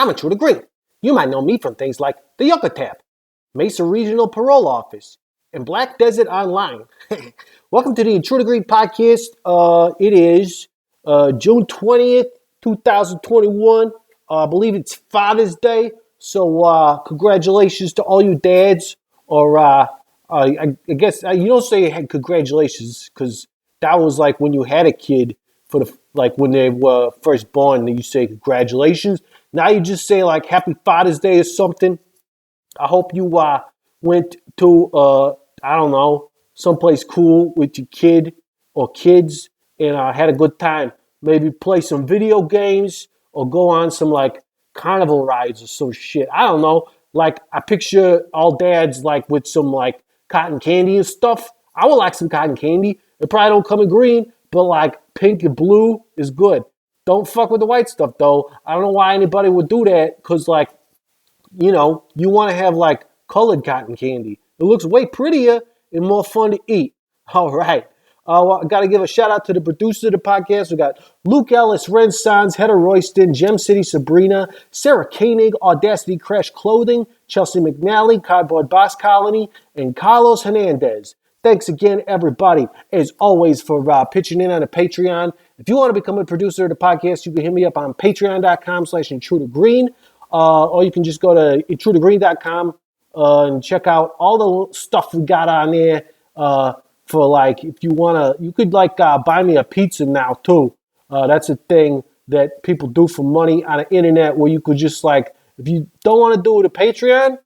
I'm Intruder Green. You might know me from things like the Yucca Tap, Mesa Regional Parole Office, and Black Desert Online. Welcome to the Intruder Green podcast. It is June 20th, 2021. I believe it's Father's Day. So congratulations to all you dads. Or I guess you don't say congratulations because that was like when you had a kid for the like when they were first born. Then you say congratulations. Now you just say like Happy Father's Day or something. I hope you went to I don't know, someplace cool with your kid or kids and had a good time. Maybe play some video games or go on some like carnival rides or some shit. I don't know. Like I picture all dads like with some like cotton candy and stuff. I would like some cotton candy. It probably don't come in green, but like pink and blue is good. Don't fuck with the white stuff though. I don't know why anybody would do that because like, you know, you want to have like colored cotton candy. It looks way prettier and more fun to eat. All right. I got to give a shout out to the producer of the podcast. We got Luke Ellis, Ren Sanz, Hedda Royston, Gem City Sabrina, Sarah Koenig, Audacity Crash Clothing, Chelsea McNally, Cardboard Boss Colony, and Carlos Hernandez. Thanks again, everybody, as always, for pitching in on the Patreon. If you want to become a producer of the podcast, you can hit me up on patreon.com/intrudergreen. Or you can just go to intrudergreen.com and check out all the stuff we got on there. For like, if you want to, you could like buy me a pizza now too. That's a thing that people do for money on the internet where you could just like, if you don't want to do it a Patreon,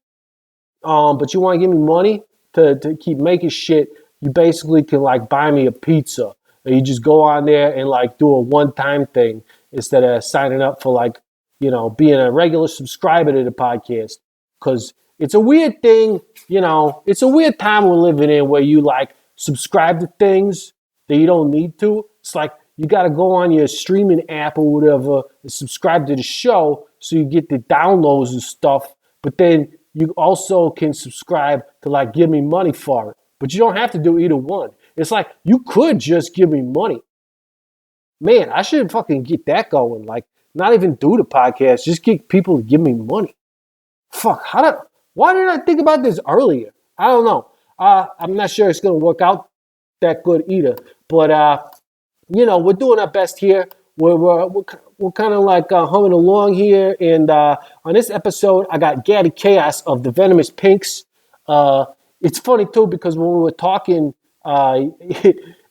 but you want to give me money to keep making shit, you basically can like buy me a pizza. And you just go on there and like do a one-time thing instead of signing up for like, you know, being a regular subscriber to the podcast. Because it's a weird thing, you know, it's a weird time we're living in where you like subscribe to things that you don't need to. It's like you got to go on your streaming app or whatever and subscribe to the show so you get the downloads and stuff. But then you also can subscribe to like give me money for it. But you don't have to do either one. It's like you could just give me money. Man, I should fucking get that going. Like not even do the podcast, just get people to give me money. Fuck, why didn't I think about this earlier? I don't know. I'm not sure it's going to work out that good either. But, you know, we're doing our best here. We're kind of like humming along here. And on this episode, I got Gaby Kaos of the Venomous Pinks. It's funny, too, because when we were talking, I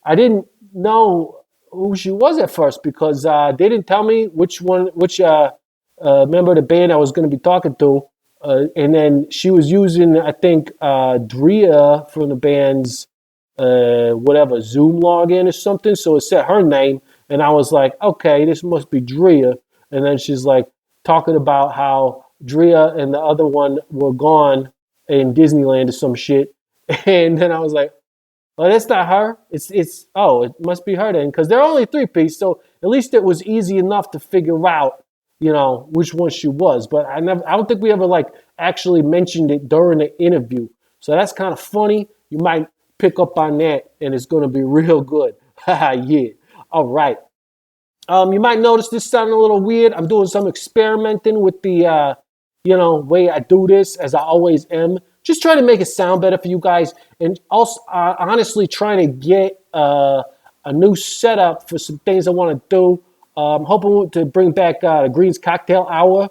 didn't know who she was at first because they didn't tell me which member of the band I was going to be talking to. And then she was using, I think, Drea from the band's whatever Zoom login or something. So it said her name, and I was like, okay, this must be Drea. And then she's like talking about how Drea and the other one were gone in Disneyland or some shit. And then I was like, well, that's not her. It must be her then, because they're only 3-piece. So at least it was easy enough to figure out, you know, which one she was. But I don't think we ever like actually mentioned it during the interview. So that's kind of funny. You might pick up on that and it's going to be real good. Yeah. All right. You might notice this sounding a little weird. I'm doing some experimenting with the, way I do this as I always am. Just trying to make it sound better for you guys. And also, honestly, trying to get a new setup for some things I want to do. I'm hoping to bring back the Green's Cocktail Hour.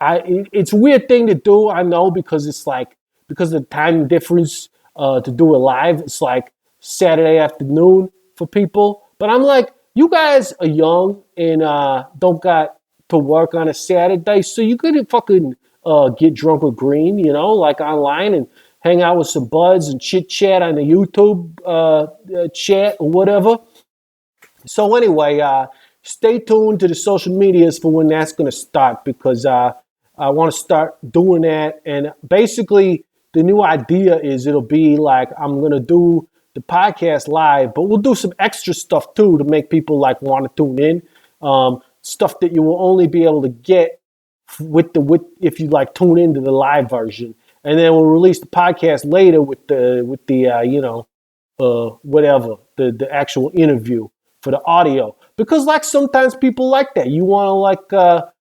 It's a weird thing to do, I know, because of the time difference to do it live. It's like Saturday afternoon for people. But I'm like, you guys are young and don't got to work on a Saturday, so you could fucking get drunk with Green, you know, like online and hang out with some buds and chit chat on the YouTube chat or whatever. So anyway, stay tuned to the social medias for when that's going to start because I want to start doing that. And basically, the new idea is it'll be like I'm going to do the podcast live, but we'll do some extra stuff too to make people like want to tune in. Stuff that you will only be able to get with if you like tune into the live version. And then we'll release the podcast later with the actual interview for the audio, because like sometimes people like that. You want to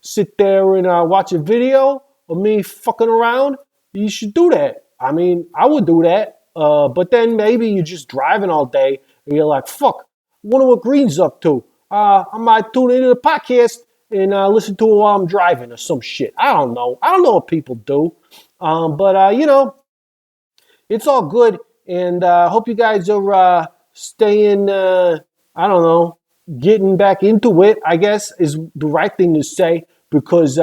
sit there and watch a video of me fucking around, you should do that. I mean, I would do that. But then maybe you're just driving all day and you're like, fuck, I wonder what Green's up to. I might tune into the podcast and listen to it while I'm driving or some shit. I don't know. I don't know what people do. But it's all good. And I hope you guys are staying, getting back into it, I guess, is the right thing to say, because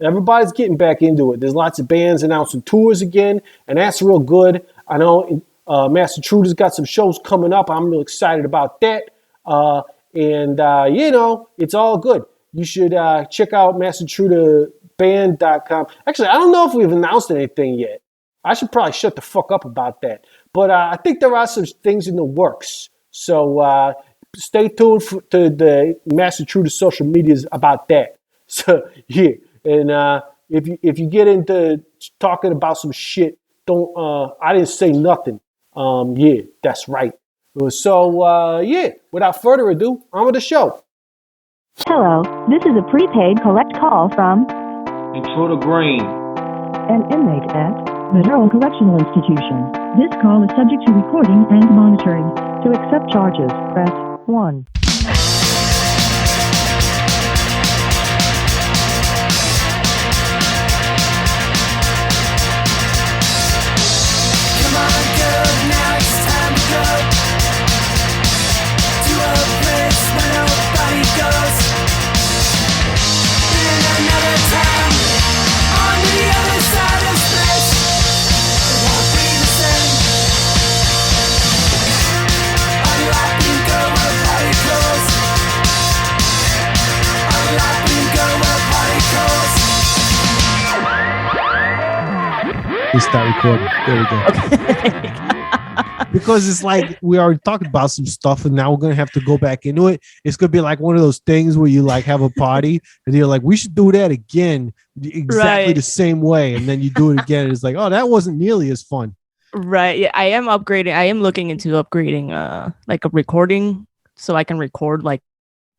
everybody's getting back into it. There's lots of bands announcing tours again, and that's real good. I know Master Intruder's got some shows coming up. I'm real excited about that. It's all good. You should check out masterintruderband.com. Actually, I don't know if we've announced anything yet. I should probably shut the fuck up about that. But I think there are some things in the works. So stay tuned to the Master Intruder social medias about that. So, yeah. And if you get into talking about some shit, I didn't say nothing. Yeah, that's right. So, without further ado, on with the show. Hello, this is a prepaid collect call from Intruder Green, an inmate at Federal Correctional Institution. This call is subject to recording and monitoring. To accept charges, press 1. Come on, girl, now it's time to go to a place where nobody goes. In another town, on the other side of space, it won't be the same. Unlock and go where party goes. Unlock and go where party goes. We start recording. There we go. Because it's like we already talked about some stuff, and now we're gonna have to go back into it. It's gonna be like one of those things where you like have a party and you're like, we should do that again, exactly the same way, and then you do it again. And it's like, oh, that wasn't nearly as fun. Right. Yeah, I am upgrading. I am looking into upgrading like a recording so I can record like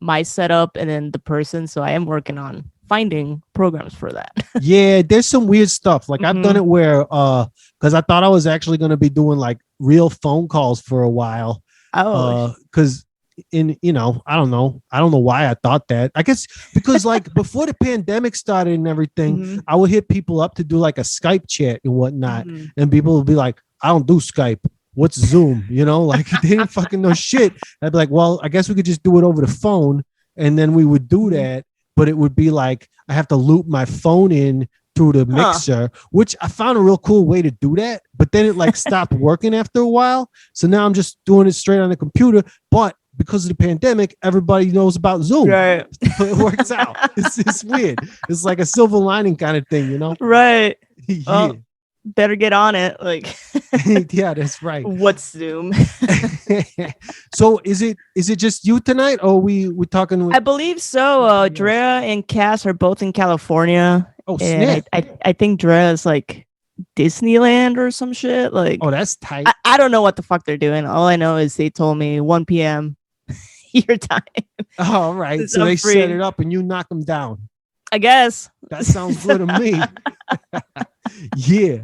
my setup and then the person. So I am working on finding programs for that. Yeah, there's some weird stuff. Like I've done it where because I thought I was actually going to be doing like real phone calls for a while. Because I don't know why I thought that. I guess because like before the pandemic started and everything, I would hit people up to do like a Skype chat and whatnot, and people would be like, I don't do Skype. What's Zoom? Like they didn't fucking know shit. I'd be like, well, I guess we could just do it over the phone, and then we would do that. But it would be like I have to loop my phone in through the mixer, which I found a real cool way to do that. But then it like stopped working after a while. So now I'm just doing it straight on the computer. But because of the pandemic, everybody knows about Zoom. Right. It works out. It's weird. It's like a silver lining kind of thing, Right. Yeah. Oh, better get on it. Like, yeah, that's right. What's Zoom? So is it just you tonight, or we talking with? I believe so. Drea and Cass are both in California. Oh, snap. I think Drea is like Disneyland or some shit. Like, oh, that's tight. I don't know what the fuck they're doing. All I know is they told me 1 p.m. your time. Oh, all right. So they set it up and you knock them down. I guess. That sounds good to me. Yeah.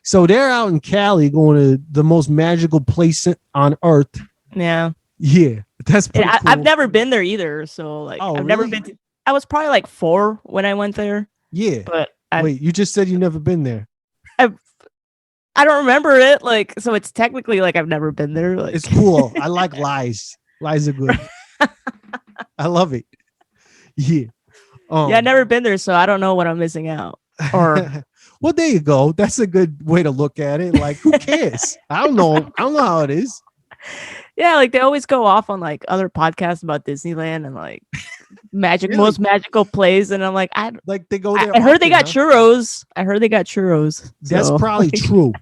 So they're out in Cali going to the most magical place on earth. Yeah. Yeah. That's pretty cool. I've never been there either. So like I've never been to, I was probably like 4 when I went there. Yeah. But wait, you just said you've never been there. I don't remember it. Like, so it's technically like I've never been there. Like, it's cool. I like lies. Lies are good. I love it. Yeah. Yeah, I've never been there, so I don't know what I'm missing out. Or well, there you go. That's a good way to look at it. Like, who cares? I don't know how it is. Yeah, like they always go off on like other podcasts about Disneyland and like most magical place, and I'm like, they go there. I heard they got churros. That's probably true.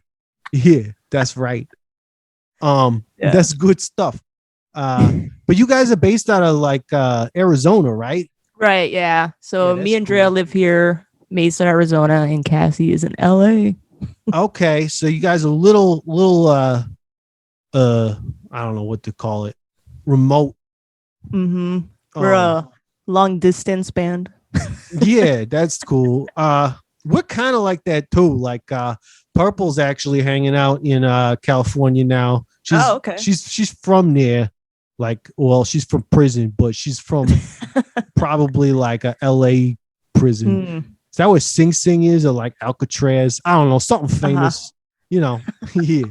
Yeah, that's right. That's good stuff. But you guys are based out of like Arizona, right? Right, yeah. So me and Drea live here, Mesa, Arizona, and Cassie is in LA. Okay, so you guys are little I don't know what to call it. Remote. Mm-hmm. We're long distance band. Yeah, that's cool. We're kind of like that too. Like Purple's actually hanging out in California now. Okay. She's from there. Like, well, she's from prison, but she's from probably like a LA prison. Hmm. Is that what Sing Sing is, or like Alcatraz? I don't know, something famous. You know, yeah.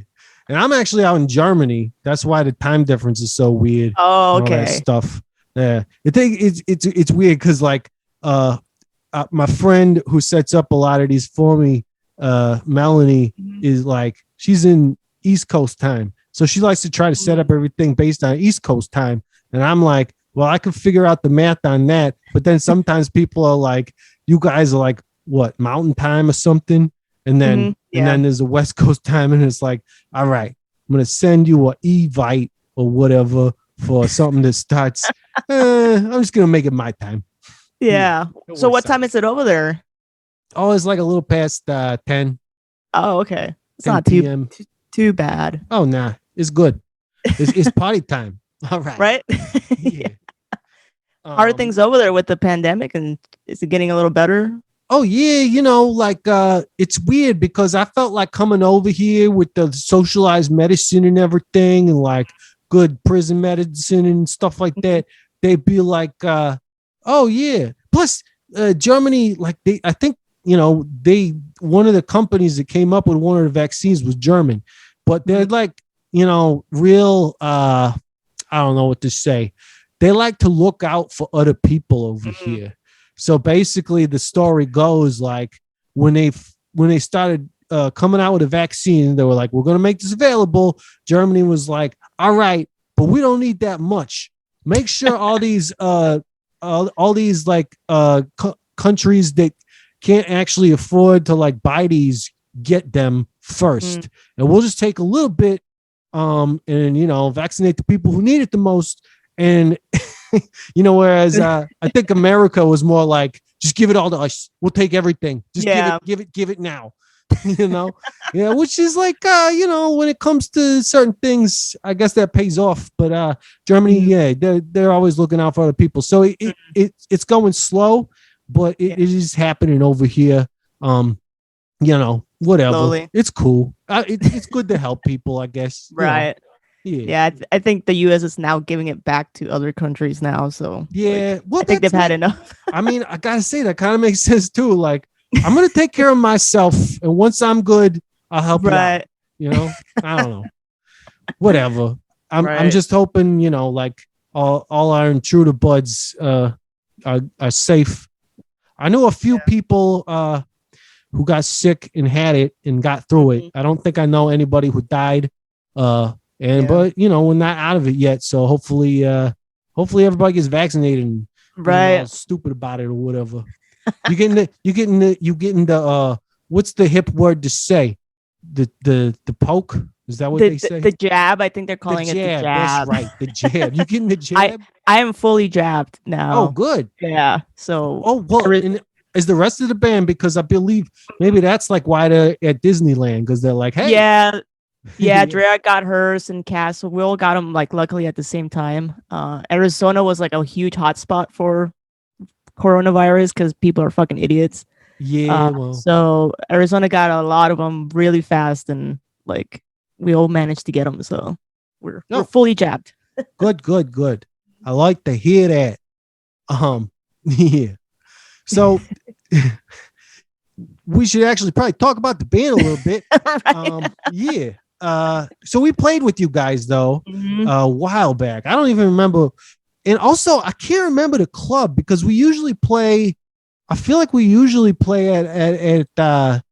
And I'm actually out in Germany. That's why the time difference is so weird. Oh, All that okay. stuff. Yeah, I think it's weird because like my friend who sets up a lot of these for me, Melanie, is like she's in East Coast time, so she likes to try to set up everything based on East Coast time, and I'm like, well, I can figure out the math on that, but then sometimes people are like, you guys are like what Mountain Time or something, and then and then there's a West Coast time, and it's like, all right, I'm gonna send you a Evite or whatever for something that starts. I'm just gonna make it my time. Yeah. It So what works time out. is it over there? Oh, it's like a little past 10, Oh, okay. It's 10 not too p.m. too bad, Oh, nah, it's good. It's party time. All right. right? Yeah. How are things over there with the pandemic, and is it getting a little better? Oh yeah, you know, like it's weird because I felt like coming over here with the socialized medicine and everything, and like good prison medicine and stuff like that. They'd be like, oh yeah. Plus, Germany, like I think, you know, one of the companies that came up with one of the vaccines was German, but they're like, you know, real. I don't know what to say. They like to look out for other people over here. So basically, the story goes like when they started coming out with a vaccine, they were like, "We're going to make this available." Germany was like, "All right, but we don't need that much. Make sure all these like countries that can't actually afford to like buy these get them first, and we'll just take a little bit, and you know, vaccinate the people who need it the most." And you know, whereas I think America was more like, just give it all to us. We'll take everything. Just give it now. You know, yeah, which is like, you know, when it comes to certain things, I guess that pays off. But Germany, yeah, they're always looking out for other people. So it's going slow, but it is happening over here. You know, whatever. Slowly. It's cool. It's good to help people, I guess. You know. Right. Yeah, I think the U.S. is now giving it back to other countries now. So yeah, well, I think they've had enough. I mean, I gotta say that kind of makes sense too. Like, I'm gonna take care of myself, and once I'm good, I'll help you out. You know, I don't know, whatever. I'm just hoping, you know, like all our intruder buds are safe. I know a few people who got sick and had it and got through it. I don't think I know anybody who died. But you know, we're not out of it yet, so hopefully everybody gets vaccinated and all stupid about it or whatever. You getting the what's the hip word to say? The poke? Is that what they say? The jab. I think they're calling it the jab. That's right, the jab. You getting the jab? I am fully jabbed now. Oh, good. Yeah. So is the rest of the band, because I believe maybe that's like why they're at Disneyland, because they're like, hey, yeah, Drea got hers and Cass. So we all got them like luckily at the same time. Arizona was like a huge hotspot for coronavirus because people are fucking idiots. Yeah. So Arizona got a lot of them really fast, and like we all managed to get them. So we're fully jabbed. Good. I like to hear that. Yeah. So we should actually probably talk about the band a little bit. Yeah. So we played with you guys though a while back. I don't even remember, and also I can't remember the club because we usually play. I feel like we usually play at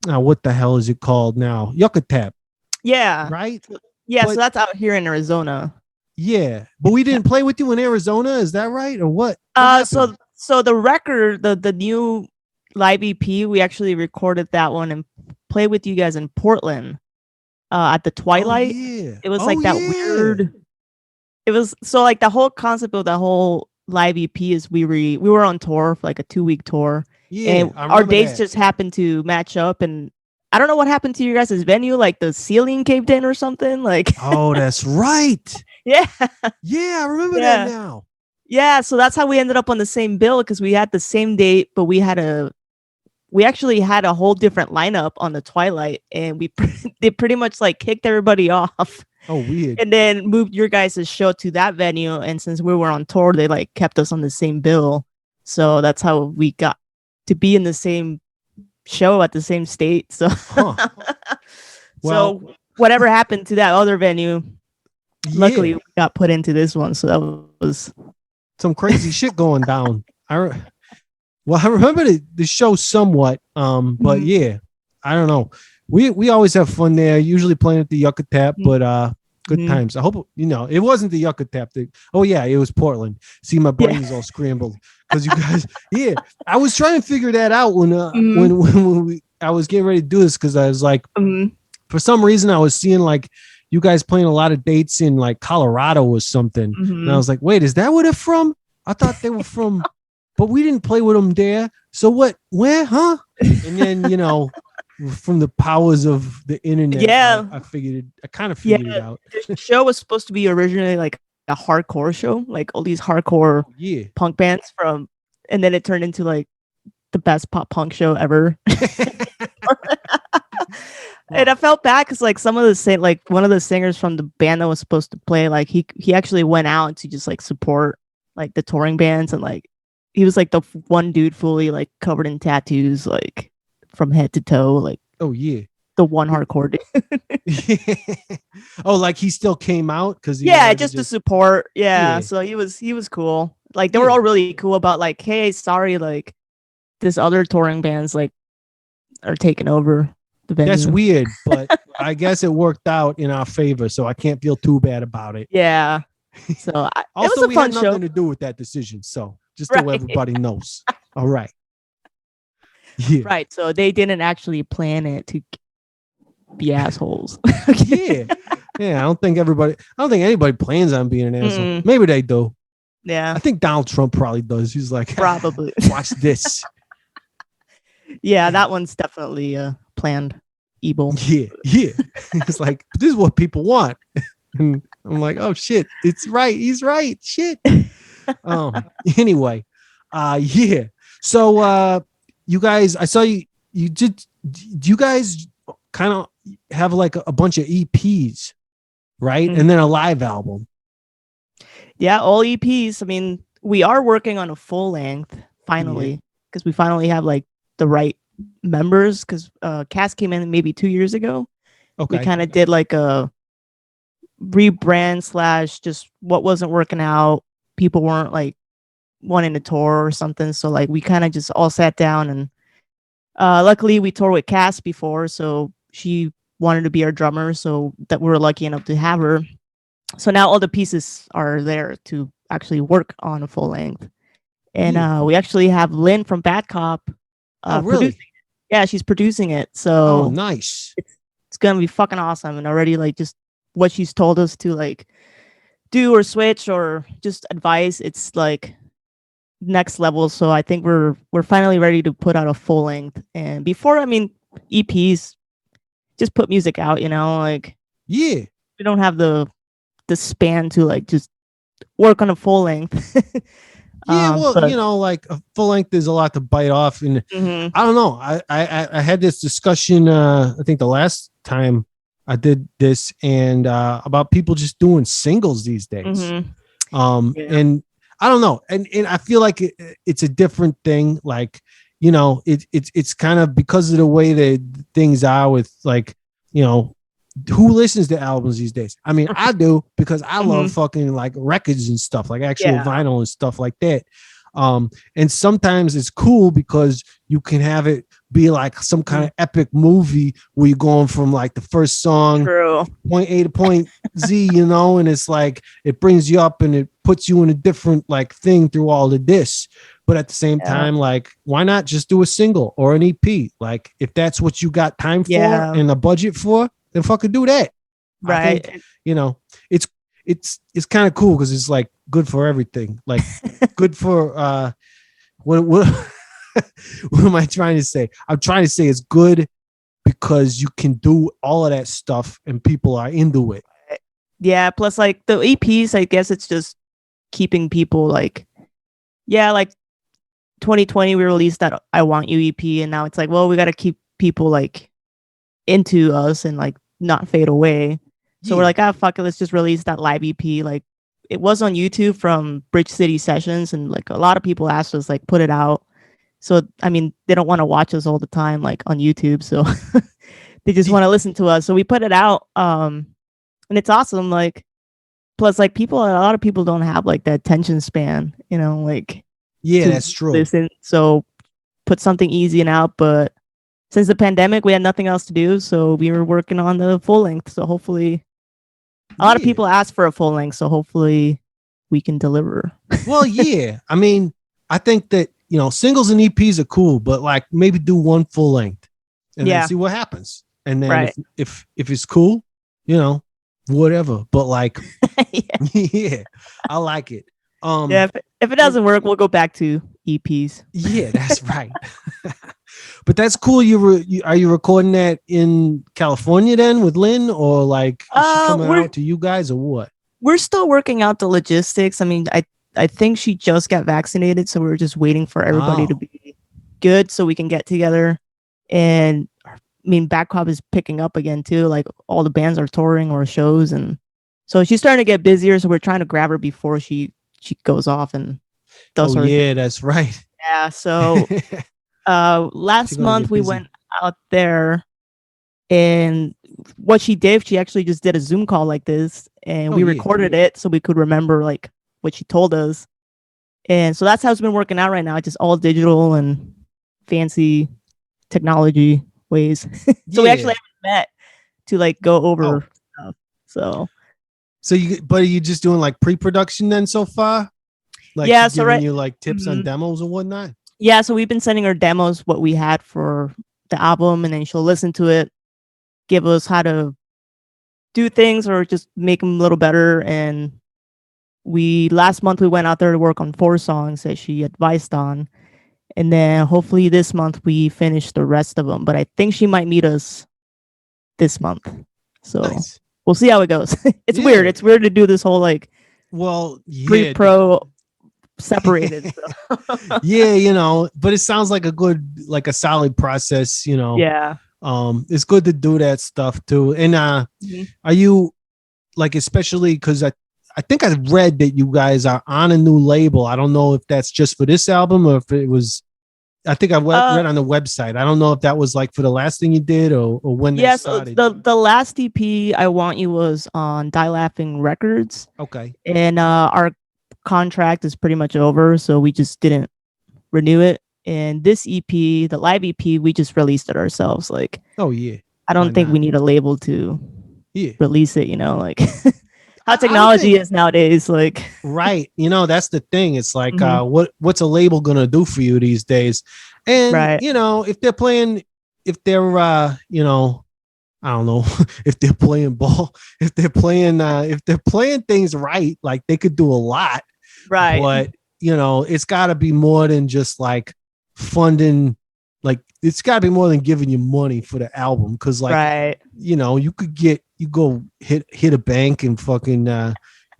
what the hell is it called now? Yucca Tap. Yeah. Right. Yeah. So that's out here in Arizona. Yeah, but we didn't play with you in Arizona. Is that right, or what? So the record, the new live EP, we actually recorded that one and played with you guys in Portland at the Twilight. It was like that weird. It was so like the whole concept of the whole live EP is we were on tour for like a 2-week tour. Yeah, and our dates just happened to match up, and I don't know what happened to your guys' venue. Like the ceiling caved in or something. Like oh, that's right. Yeah, I remember that now. Yeah, so that's how we ended up on the same bill because we had the same date, but we actually had a whole different lineup on the Twilight, and they pretty much like kicked everybody off. Oh, weird. And then moved your guys' show to that venue. And since we were on tour, they like kept us on the same bill. So that's how we got to be in the same show at the same state. So, Well, so whatever happened to that other venue, luckily yeah, we got put into this one. So that was some crazy shit going down. I remember the show somewhat, but yeah, I don't know. We always have fun there. Usually playing at the Yucca Tap, but good times. I hope it wasn't the Yucca Tap thing. Oh yeah, it was Portland. See, my brain is all scrambled because you guys. Yeah, I was trying to figure that out when I was getting ready to do this because I was like, for some reason I was seeing like you guys playing a lot of dates in like Colorado or something, and I was like, wait, is that where they're from? I thought they were from, but we didn't play with them there. So what? Where? Huh? And then from the powers of the internet, I kind of figured it out. The show was supposed to be originally like a hardcore show, like all these hardcore punk bands and then it turned into like the best pop punk show ever. And I felt bad because like some of the one of the singers from the band that was supposed to play, like he actually went out to just like support like the touring bands, and like he was like the one dude fully like covered in tattoos, like from head to toe, like oh yeah, the one hardcore dude. Oh, like he still came out because just to support. So he was cool. Like they were all really cool about like, hey, sorry, like this other touring bands like are taking over the venue. That's weird, but I guess it worked out in our favor, so I can't feel too bad about it. Yeah. So also, it was a fun had show. nothing to do with that decision, so just so everybody knows. All right. Yeah. Right. So they didn't actually plan it to be assholes. Yeah. I don't think anybody plans on being an asshole. Maybe they do. Yeah. I think Donald Trump probably does. He's like, probably watch this. Yeah, that one's definitely planned evil. Yeah. It's like, this is what people want. And I'm like, oh shit, it's right. He's right. Shit. Anyway, yeah. So you guys, I saw you did you guys kind of have like a bunch of EPs, right? And then a live album. Yeah, all EPs. I mean, we are working on a full length finally, because we finally have like the right members, because Cass came in maybe 2 years ago. Okay. We kind of did like a rebrand / just what wasn't working out. People weren't like wanting to tour or something. So like we kind of just all sat down, and luckily we toured with Cass before, so she wanted to be our drummer, so that we were lucky enough to have her. So now all the pieces are there to actually work on a full length. And we actually have Lynn from Bad Cop really? Yeah, she's producing it. So nice. It's gonna be fucking awesome. And already like just what she's told us to like do or switch or just advice, it's like next level. So I think we're finally ready to put out a full length. And before, I mean, EPs just put music out, like we don't have the span to like just work on a full length. Like a full length is a lot to bite off, and I don't know. I had this discussion. I think the last time I did this, and about people just doing singles these days. And I don't know, and I feel like it's a different thing. Like it's kind of because of the way that things are with like who listens to albums these days? I mean, I do, because I love fucking like records and stuff, like actual vinyl and stuff like that. And sometimes it's cool because you can have it be like some kind of epic movie where you're going from like the first song, point A to point Z, and it's like it brings you up and it puts you in a different like thing through all of this. But at the same time, like, why not just do a single or an EP? Like, if that's what you got time for and a budget for, then fucking do that. Right. I think, it's kind of cool because it's like good for everything. Like good for what what am I trying to say? I'm trying to say it's good because you can do all of that stuff and people are into it. Yeah, plus like the EPs, I guess it's just keeping people like, yeah, like 2020 we released that I Want You EP, and now it's like, well, we got to keep people like into us and like not fade away. So we're Yeah. like, ah, fuck it, let's just release that live EP. Like it was on YouTube from Bridge City Sessions, and like a lot of people asked us like put it out. So I mean, they don't want to watch us all the time like on YouTube, so they just want to listen to us. So we put it out, and it's awesome. Like plus, like a lot of people don't have like the attention span, you know, like Yeah, to that's true. listen. So put something easy and out. But since the pandemic, we had nothing else to do, so we were working on the full length. So hopefully, a lot of Yeah. people ask for a full length, so hopefully we can deliver. Well, yeah. I mean, I think that, you know, singles and EPs are cool, but like maybe do one full length and Yeah. then see what happens. And then Right. if it's cool, you know, whatever. But like, Yeah. yeah, I like it. Yeah, if it doesn't work, we'll go back to EPs. Yeah, that's right. But that's cool. Are you recording that in California then with Lynn, or like is she coming out to you guys, or what? We're still working out the logistics. I mean, I think she just got vaccinated, so we're just waiting for everybody to be good so we can get together. And I mean, Backcop is picking up again too. Like all the bands are touring or shows, and so she's starting to get busier. So we're trying to grab her before she goes off and does her. Yeah, that's right. Yeah. So last month we went out there, and what she did, she actually just did a Zoom call like this, and we recorded it so we could remember like what she told us. And so that's how it's been working out right now. It's just all digital and fancy technology ways. So we actually haven't met to like go over stuff. So but are you just doing like pre-production then so far? Like yeah, so giving you like tips on demos and whatnot? Yeah, so we've been sending her demos, what we had for the album, and then she'll listen to it, give us how to do things or just make them a little better. And last month we went out there to work on 4 songs that she advised on. And then hopefully this month we finish the rest of them. But I think she might meet us this month. So we'll see how it goes. It's weird. It's weird to do this whole like pre-pro separated. Yeah, you know, but it sounds like a solid process, you know. Yeah. It's good to do that stuff too. And are you like, especially because I think I read that you guys are on a new label. I don't know if that's just for this album or if it was. I think I read on the website. I don't know if that was like for the last thing you did or when that started. The last EP I Want You was on Die Laughing Records. Okay. And our contract is pretty much over, so we just didn't renew it. And this EP, the live EP, we just released it ourselves. Like, oh yeah, I don't think we need a label to release it. You know, like how technology is nowadays. Like, right, you know, that's the thing. It's like, what's a label gonna do for you these days? And you know, if they're you know, I don't know if they're playing ball, if they're playing things right, like they could do a lot. Right. But you know, it's gotta be more than just like funding, like it's gotta be more than giving you money for the album. Cause like, you know, you go hit a bank and fucking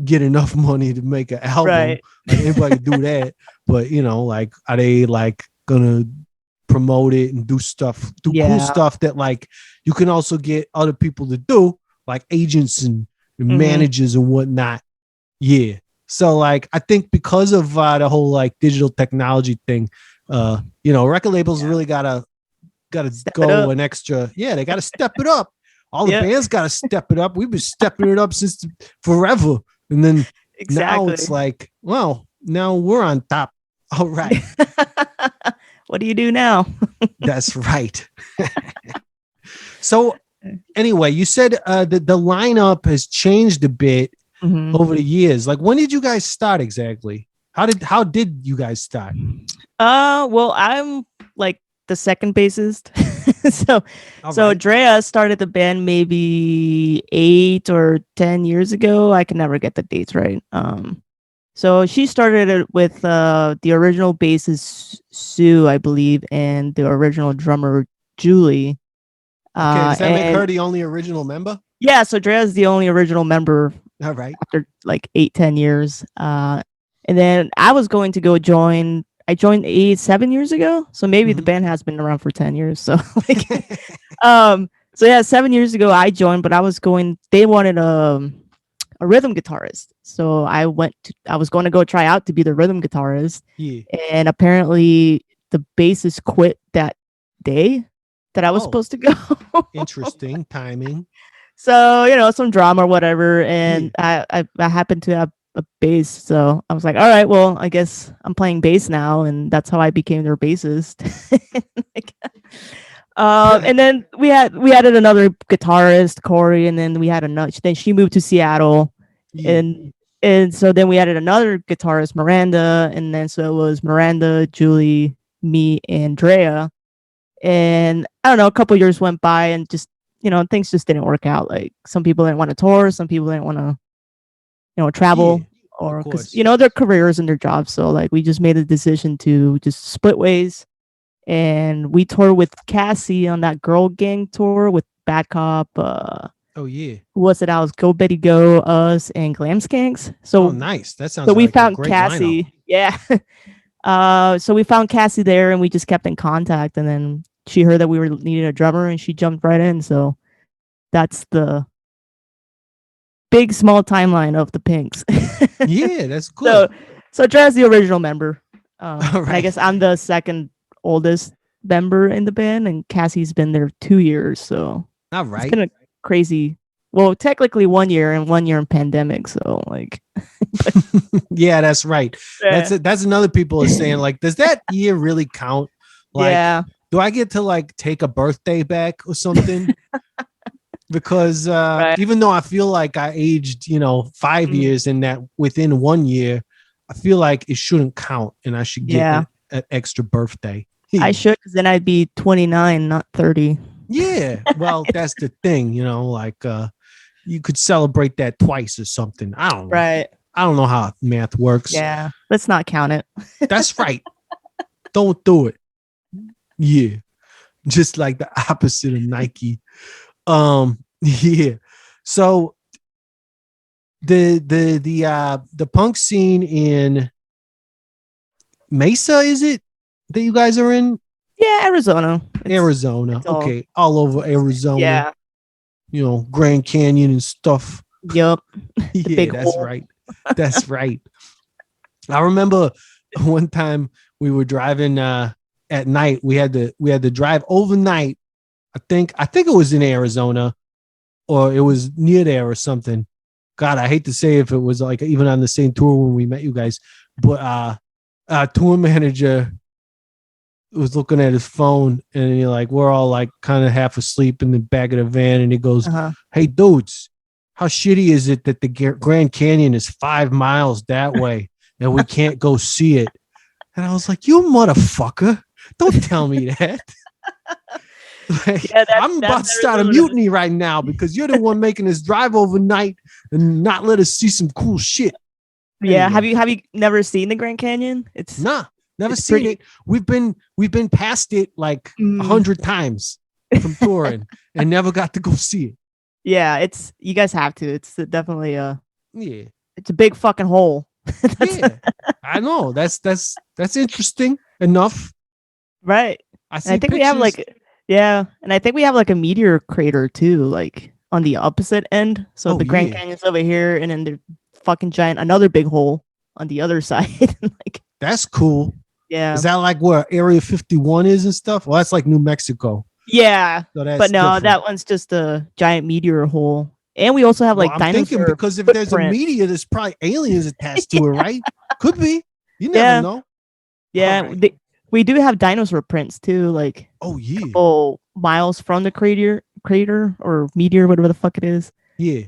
get enough money to make an album. Right. Like, anybody do that. But you know, like, are they like gonna promote it and do cool stuff that like you can also get other people to do, like agents and managers and whatnot. Yeah. So like, I think because of the whole like digital technology thing, you know, record labels really gotta go an extra. Yeah, they gotta step it up. All the bands gotta step it up. We've been stepping it up since forever, and then now it's like, well, now we're on top. All right. What do you do now? That's right. So anyway, you said the lineup has changed a bit over the years. Like, when did you guys start exactly? How did you guys start? Well, I'm like the second bassist. So Drea started the band maybe 8 or 10 years ago. I can never get the dates right. So she started it with the original bassist Sue, I believe, and the original drummer Julie. Okay, does that make her the only original member? Yeah, so Drea's the only original member. All right. After like 8-10 years. And then I was going to go join. I joined 7 years ago, so maybe the Mhm. band has been around for 10 years. So like, so yeah, 7 years ago I joined, but I was going. They wanted a rhythm guitarist, so I was going to go try out to be the rhythm guitarist, Yeah. and apparently the bassist quit that day that I was Oh. supposed to go. Interesting timing. So some drama or whatever, and I happened to have a bass, so I was like, all right, well, I guess I'm playing bass now, and that's how I became their bassist. Like, and then we added another guitarist, Corey, and then we had another. Then she moved to Seattle, Yeah. and so then we added another guitarist, Miranda, and then so it was Miranda, Julie, me, and Drea. And I don't know, a couple years went by, and just things just didn't work out. Like some people didn't want to tour, some people didn't want to travel, Yeah, or of because course. their careers and their jobs. So like we just made a decision to just split ways, and we toured with Cassie on that Girl Gang tour with Bad Cop. Oh yeah. Who was it? I was Go Betty Go, us, and Glam Skanks. So Oh nice. That sounds so we like a found great Cassie. lineup. Yeah. So we found Cassie there, and we just kept in contact. And then she heard that we were needing a drummer, and she jumped right in. So that's the big small timeline of the Pinks. Yeah, that's So good. so Dre's the original member. All And I right. guess I'm the second oldest member in the band, and Cassie's been there 2 years. So All it's right. been a crazy. Well, technically 1 year and 1 year in pandemic. So like, Yeah, that's right. That's yeah, it. That's another people are saying, like, does that year really count? Like, yeah, do I get to like take a birthday back or something? Because right. even though I feel like I aged, 5 Mm. years in that within 1 year, I feel like it shouldn't count and I should get Yeah. an extra birthday. I should, because then I'd be 29, not 30. Yeah. Well, that's the thing, like you could celebrate that twice or something. I don't know. Right. I don't know how math works. Yeah. Let's not count it. That's right. Don't do it. Yeah. Just like the opposite of Nike. Yeah. So the punk scene in Mesa, is it that you guys are in? Yeah, Arizona. Arizona. it's all- Okay. All over Arizona. Yeah. Grand Canyon and stuff. Yup. Yeah, big that's hole. right. That's right. I remember one time we were driving at night. We had to drive overnight. I think it was in Arizona, or it was near there or something. God, I hate to say if it was like even on the same tour when we met you guys, but our tour manager was looking at his phone, and we're all like kind of half asleep in the back of the van, and he goes, Uh-huh. "Hey dudes, how shitty is it that the Grand Canyon is 5 miles that way and we can't go see it?" And I was like, "You motherfucker, don't tell me that." Yeah, I'm about to start a Arizona. mutiny right now because you're the one making us drive overnight and not let us see some cool shit. Yeah. Anyway. Have you never seen the Grand Canyon? It's Nah, never It's seen pretty- it. We've been past it like 100 times from touring and never got to go see it. Yeah, you guys have to. It's definitely Yeah. it's a big fucking hole. Yeah. I know. That's interesting enough. Right. I see And I think we have and I think we have like a meteor crater too, like on the opposite end. So Oh, the Grand yeah. Canyon's over here, and then the fucking another big hole on the other side. Like, That's cool. yeah, Is that like where Area 51 is and stuff? Well, that's like New Mexico. yeah. So that's But no, different. that one's just a giant meteor hole. And we also have Well, like I'm thinking dinosaur because if there's a footprints. meteor, there's probably aliens attached to it, right? Could be. You never Yeah. know. Yeah, Alright. we do have dinosaur prints too, like Oh yeah. miles from the crater or meteor, whatever the fuck it is. Yeah.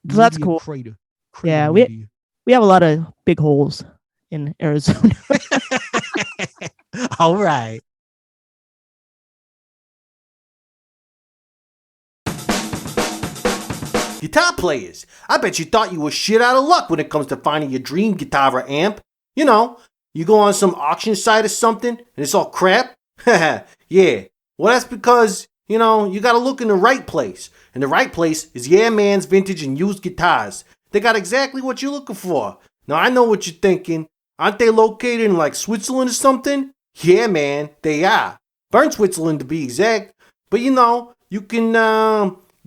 So that's Meteor cool. Crater. Yeah, Meteor. We have a lot of big holes in Arizona. All right. Guitar players, I bet you thought you were shit out of luck when it comes to finding your dream guitar or amp. You go on some auction site or something and it's all crap. Yeah, well that's because, you gotta look in the right place. And the right place is Yeah Man's Vintage and Used Guitars. They got exactly what you're looking for. Now, I know what you're thinking. Aren't they located in like Switzerland or something? Yeah, man, they are. Bern, Switzerland to be exact. But you know, you can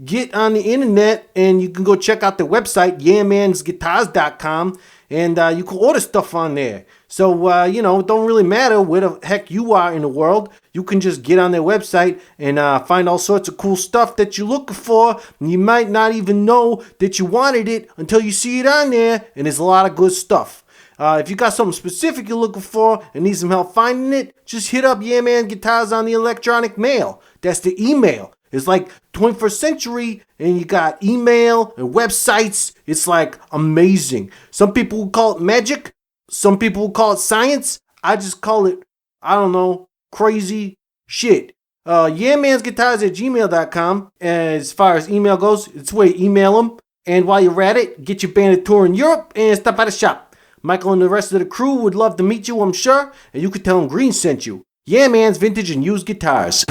get on the internet and you can go check out their website, yeahmansguitars.com, and you can order stuff on there. So, you know, it don't really matter where the heck you are in the world. You can just get on their website and find all sorts of cool stuff that you're looking for. And you might not even know that you wanted it until you see it on there, and there's a lot of good stuff. If you got something specific you're looking for and need some help finding it, just hit up Yeah Man Guitars on the electronic mail. That's the email. It's like 21st century, and you got email and websites. It's like amazing. Some people will call it magic. Some people will call it science. I just call it, I don't know, crazy shit. yeahmansguitars@gmail.com. As far as email goes, it's where you email them. And while you're at it, get your band a tour in Europe and stop by the shop. Michael and the rest of the crew would love to meet you, I'm sure. And you could tell them Green sent you. Yeah Man's Vintage and Used Guitars.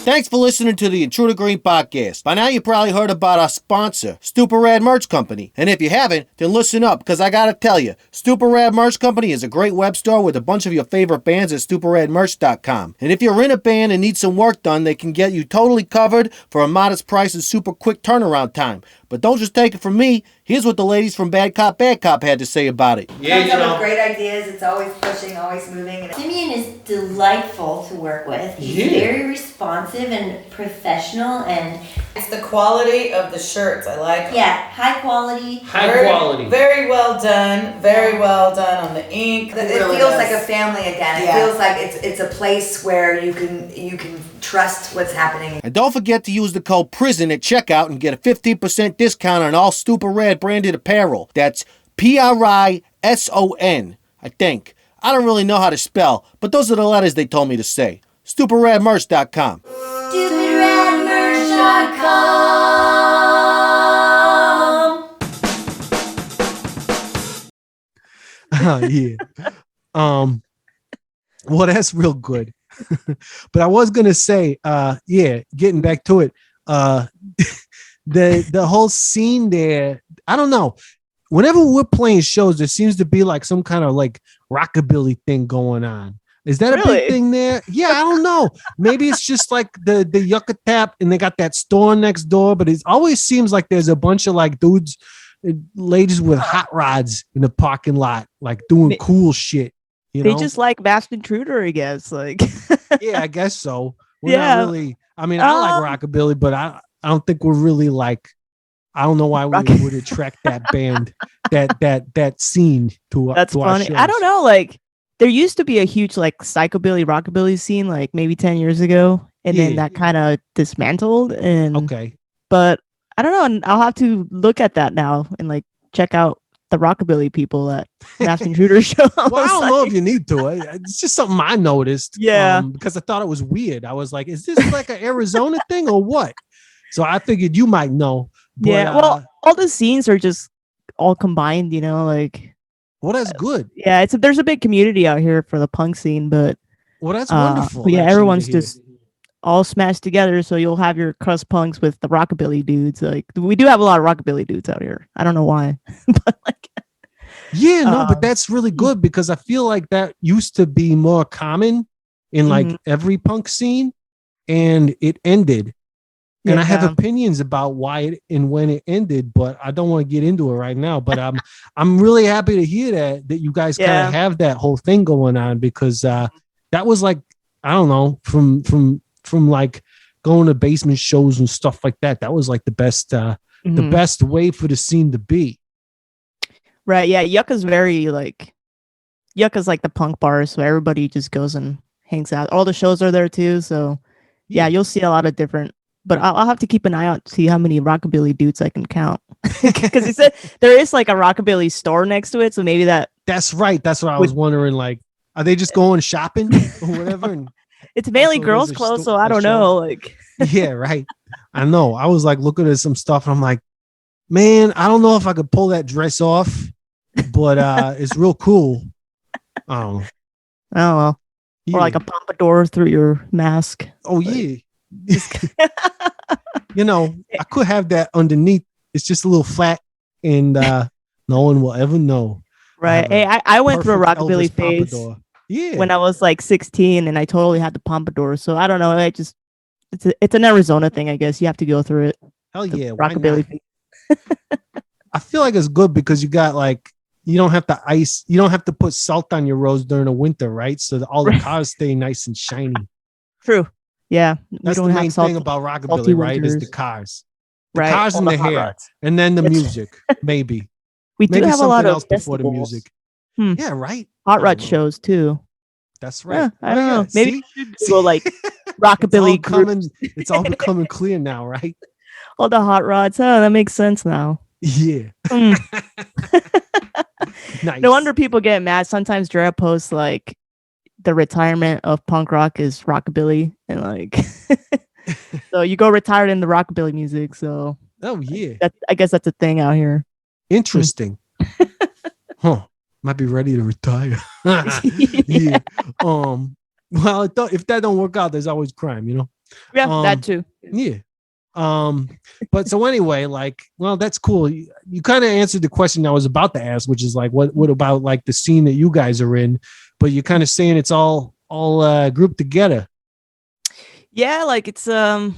Thanks for listening to the Intruder Green podcast. By now you probably heard about our sponsor, Stupid Rad Merch Company. And if you haven't, then listen up, because I gotta tell you, Stupid Rad Merch Company is a great web store with a bunch of your favorite bands at stupidradmerch.com. And if you're in a band and need some work done, they can get you totally covered for a modest price and super quick turnaround time. But don't just take it from me. Here's what the ladies from Bad Cop had to say about it. Comes up with great ideas. It's always pushing, always moving. And Simeon is delightful to work with. He's very responsive and professional, and it's the quality of the shirts. I like. Yeah, high quality. Very well done. Very well done on the ink. It really feels like a family again. It feels like it's a place where you can trust what's happening. And don't forget to use the code PRISON at checkout and get a 15% discount on all Stupid Rad branded apparel. That's PRISON, I think. I don't really know how to spell, but those are the letters they told me to say. StupidRadMerch.com. StupidRadMerch.com. Yeah. Well, that's real good. But I was gonna say, getting back to it, the whole scene there, I don't know. Whenever we're playing shows, there seems to be like some kind of like rockabilly thing going on. Is that a big thing there? Yeah, I don't know. Maybe it's just like the Yucca Tap and they got that store next door, but it always seems like there's a bunch of like dudes, ladies with hot rods in the parking lot, like doing cool shit. You know? They just like Masked Intruder, I guess. Like, yeah, I guess so. We're not really. I mean, I like rockabilly, but I don't think we're really like. I don't know why we would attract that band, that scene to. That's to funny. I don't know. Like, there used to be a huge like psychobilly, rockabilly scene, like maybe 10 years ago, and then that kind of dismantled. And but I don't know. And I'll have to look at that now and like check out the rockabilly people at Masked Intruder show. Well, I don't know if you need to. It's just something I noticed. Yeah. Because I thought it was weird. I was like, is this like an Arizona thing or what? So I figured you might know. But, well, all the scenes are just all combined, you know, like. Well, that's good. Yeah, there's a big community out here for the punk scene, but. Well, that's wonderful. But yeah, everyone's just all smashed together, so you'll have your crust punks with the rockabilly dudes. Like, we do have a lot of rockabilly dudes out here. I don't know why, but like. Yeah, no, but that's really good because I feel like that used to be more common in like every punk scene, and it ended. And I have opinions about why it and when it ended, but I don't want to get into it right now. But I'm really happy to hear that you guys kind of have that whole thing going on, because that was like, I don't know, from like going to basement shows and stuff like that. That was like the best way for the scene to be. Right. Yeah. Yucca's like the punk bar. So everybody just goes and hangs out. All the shows are there too. So yeah, you'll see a lot of different, but I'll have to keep an eye out to see how many rockabilly dudes I can count. Because he said there is like a rockabilly store next to it. So maybe that's right. That's what I was wondering. Like, are they just going shopping or whatever? And it's mainly girls' clothes. So I don't know. Like, yeah, right. I know. I was like looking at some stuff and I'm like, man, I don't know if I could pull that dress off, but it's real cool. I don't know. Oh, well. Yeah. Or like a pompadour through your mask. Oh, yeah. You know, I could have that underneath. It's just a little flat and No one will ever know. Right. Hey, I went through a Perfect rockabilly Elvis phase pompadour. Yeah. when I was like 16, and I totally had the pompadour. So I don't know. It's an Arizona thing, I guess. You have to go through it. Hell The yeah. Why rockabilly not? phase. I feel like it's good because you got like, you don't have to put salt on your roads during the winter, right? So that all the Right. cars stay nice and shiny. True. Yeah. We That's don't the have main salty, thing about salty rockabilly, right? Is the winters. cars. The Right. cars All and the the hot hair. rods. And then the It's- music. Maybe. We do Maybe have a lot something of else before the festivals. music. Hmm. Yeah, right. Hot I rod don't know. shows too. That's right. I don't know. Yeah, Maybe see? we should go like It's rockabilly all groups. it's all becoming clear now, right? All the hot rods. Oh, that makes sense now. Yeah. Hmm. Nice. No wonder people get mad. Sometimes Dre posts like the retirement of punk rock is rockabilly, and like so you go retired in the rockabilly music. So Oh yeah. I guess that's a thing out here. Interesting. Huh. Might be ready to retire. Yeah. Well, if that don't work out, there's always crime, you know? Yeah, that too. Yeah. But so anyway, like, well, that's cool. You kind of answered the question I was about to ask, which is like, what about like the scene that you guys are in? But you're kind of saying it's all grouped together. Yeah, like it's I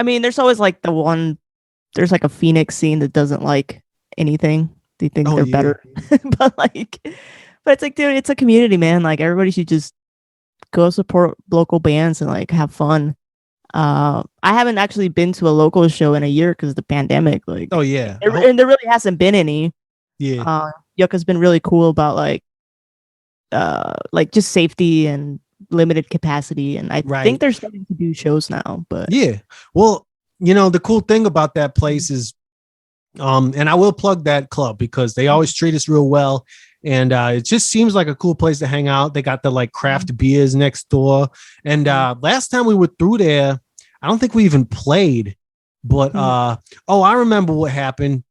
mean, there's always like there's like a Phoenix scene that doesn't like anything. They think they're better. but it's like, dude, it's a community, man. Like everybody should just go support local bands and like have fun. I haven't actually been to a local show in a year because of the pandemic. Like, oh yeah, and there really hasn't been any. Yeah, Yucca's been really cool about like just safety and limited capacity, and I think they're starting to do shows now. But yeah, well, you know, the cool thing about that place is, and I will plug that club because they always treat us real well. And it just seems like a cool place to hang out. They got the like craft beers next door. And last time we were through there, I don't think we even played. But I remember what happened.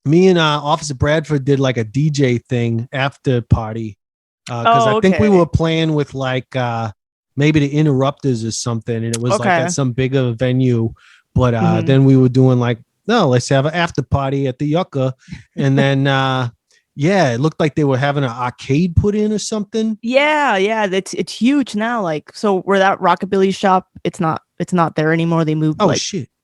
Me and Officer Bradford did like a DJ thing after party. Because I think we were playing with like maybe the Interrupters or something. And it was like at some bigger venue. But then we were doing like, no, let's have an after party at the Yucca. And then yeah, it looked like they were having an arcade put in or something. Yeah, it's huge now. Like, so where that rockabilly shop, it's not there anymore. They moved a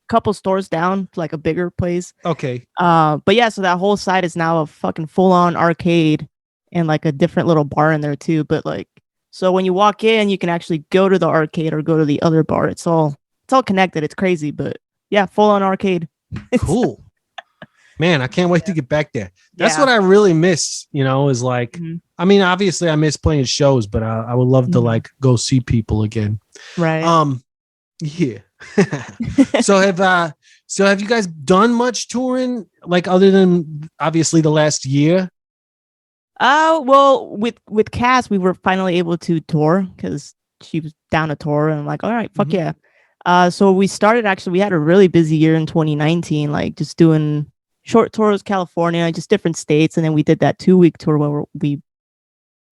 couple stores down to like a bigger place. Okay. But yeah, so that whole side is now a fucking full on arcade and like a different little bar in there too. But like, so when you walk in, you can actually go to the arcade or go to the other bar. It's all connected. It's crazy, but yeah, full on arcade. Cool. Man, I can't wait to get back there. That's what I really miss, you know, is like, I mean, obviously I miss playing shows, but I would love to like go see people again. Right. Yeah. So have you guys done much touring, like other than obviously the last year? Well, with Cass, we were finally able to tour because she was down to tour, and I'm like, all right, fuck yeah. So we had a really busy year in 2019, like just doing short tours, California, just different states. And then we did that 2-week tour where we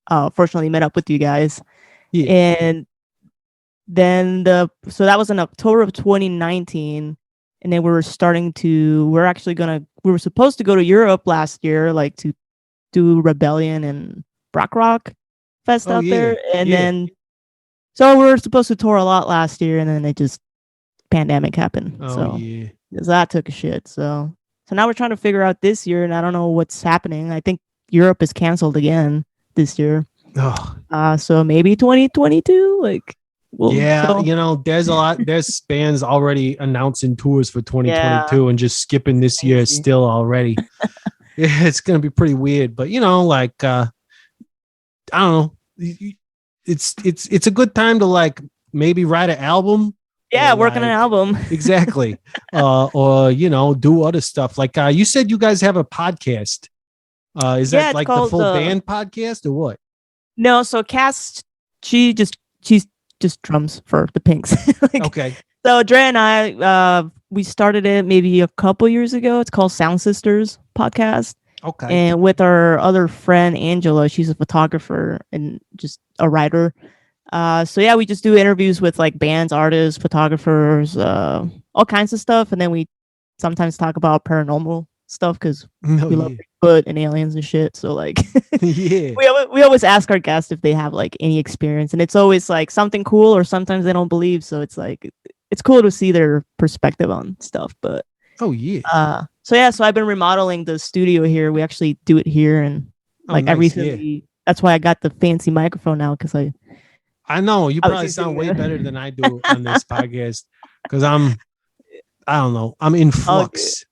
fortunately met up with you guys. Yeah. And then so that was in October of 2019. And then we were supposed to go to Europe last year, like to do Rebellion and Rock Fest out there. And then, so we were supposed to tour a lot last year, and then it just pandemic happened. So that took a shit. So now we're trying to figure out this year, and I don't know what's happening. I think Europe is canceled again this year. So maybe 2022. Like, you know, there's bands already announcing tours for 2022 and just skipping this year still already. Yeah, it's gonna be pretty weird, but you know, like I don't know. It's a good time to like maybe write an album. Yeah, work on an album. Exactly. Or you know, do other stuff. Like you said you guys have a podcast. Is that like the full band podcast or what? No, so Cass, she's just drums for the Pinks. Okay. So Dre and I we started it maybe a couple years ago. It's called Sound Sisters Podcast. Okay. And with our other friend Angela, she's a photographer and just a writer. So yeah, we just do interviews with like bands, artists, photographers, all kinds of stuff, and then we sometimes talk about paranormal stuff because No, we love yeah. Bigfoot and aliens and shit. So like, Yeah. we always ask our guests if they have like any experience, and it's always like something cool, or sometimes they don't believe. So it's like it's cool to see their perspective on stuff. But Oh yeah. so I've been remodeling the studio here. We actually do it here, and Oh, like I nice, recently, that's why I got the fancy microphone now because I know you I was probably using sound way a- better than I do on this podcast because I don't know, I'm in flux.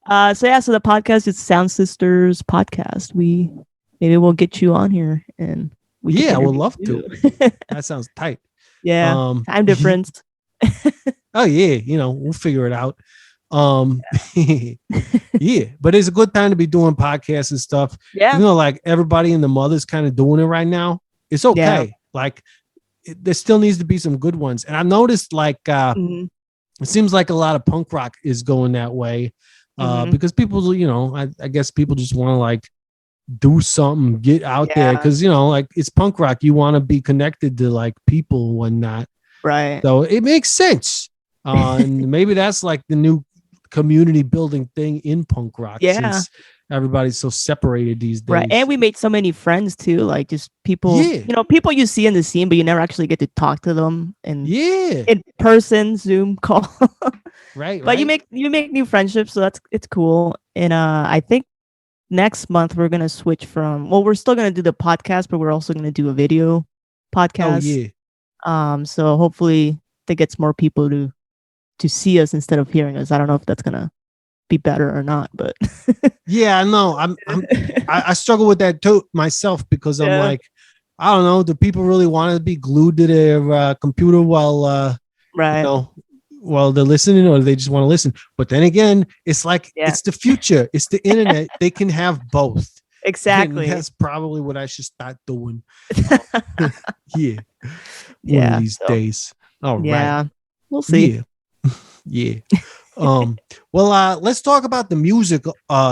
So the podcast is Sound Sisters podcast. Maybe we'll get you on here and we can Yeah, I would interview love you. to. That sounds tight. Yeah, time difference. Oh yeah, we'll figure it out. Yeah, but it's a good time to be doing podcasts and stuff. Yeah. Like everybody and the mother's kind of doing it right now. It's okay. Yeah. Like there still needs to be some good ones. And I noticed like Mhm. it seems like a lot of punk rock is going that way. Mhm. Because people, I guess people just want to like do something, get out there. Yeah. Cause like it's punk rock. You want to be connected to like people and whatnot. Right. So it makes sense. And maybe that's like the new community building thing in punk rock. Yeah. Since everybody's so separated these days. Right. And we made so many friends too, like just people, Yeah. people you see in the scene, but you never actually get to talk to them and Yeah. in person, Zoom call. Right. But you make new friendships, so it's cool. And I think next month we're gonna switch from we're still gonna do the podcast, but we're also gonna do a video podcast. Oh yeah. So hopefully that gets more people to see us instead of hearing us. I don't know if that's gonna be better or not, but Yeah, I know. I struggle with that too myself because I'm like, I don't know. Do people really want to be glued to their computer while right. While they're listening, or do they just want to listen? But then again, it's like it's the future. It's the internet. They can have both. Exactly. And that's probably what I should start doing. Yeah. One of these days. All right. Yeah. We'll see. Yeah. Well, let's talk about the music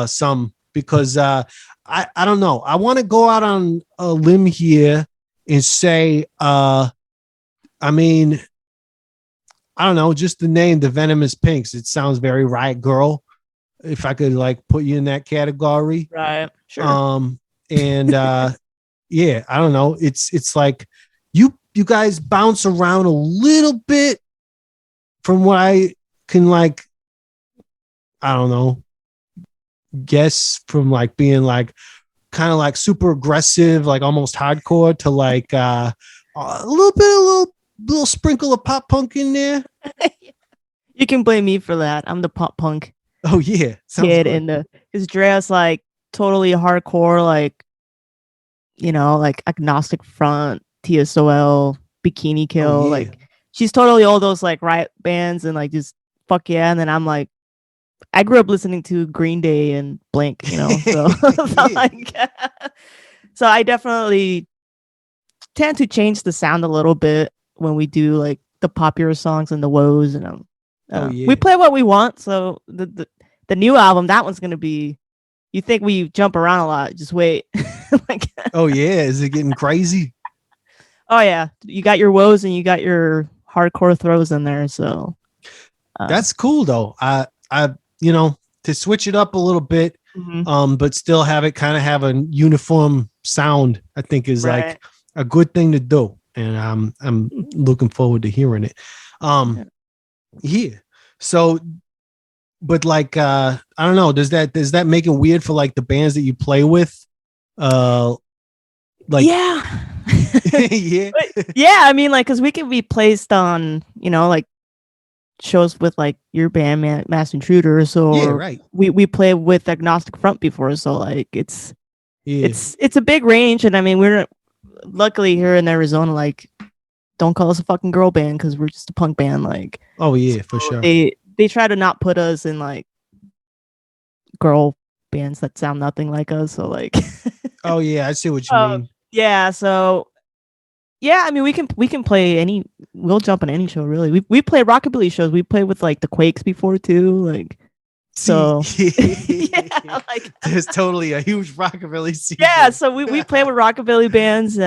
some because I don't know. I want to go out on a limb here and say I mean, I don't know, just the name, the Venomous Pinks. It sounds very Riot Girl. If I could like put you in that category. Right. Sure. And yeah, I don't know. It's like you guys bounce around a little bit from what I can like, I don't know, guess from like being like kind of like super aggressive, like almost hardcore to like a little sprinkle of pop punk in there. You can blame me for that. I'm the pop punk Oh yeah, kid in because Drea's like totally hardcore, like like Agnostic Front, TSOL, Bikini Kill, Oh, yeah. like she's totally all those like Riot bands and like just fuck yeah. And then I'm like, I grew up listening to Green Day and Blink, so so I definitely tend to change the sound a little bit when we do like the popular songs and the woes, and we play what we want. So the new album, that one's gonna be. You think we jump around a lot? Just wait. Like, oh yeah, is it getting crazy? Oh yeah, you got your woes and you got your hardcore throws in there. So that's cool though. I to switch it up a little bit, but still have it kind of have a uniform sound. I think is like a good thing to do, and I'm looking forward to hearing it. Yeah. So, but like I don't know. Does that make it weird for like the bands that you play with? Like yeah. yeah. Yeah, I mean, like, because we can be placed on, like shows with like your band, Mass Intruders, or we play with Agnostic Front before, so like it's a big range, and I mean we're luckily here in Arizona, like don't call us a fucking girl band because we're just a punk band, like oh yeah, for sure. They try to not put us in like girl bands that sound nothing like us, so like oh yeah, I see what you mean. Yeah, so yeah, I mean we can play we'll jump on any show really. We play rockabilly shows. We played with like the Quakes before too, like so yeah, like there's totally a huge rockabilly scene. Yeah, so we play with rockabilly bands,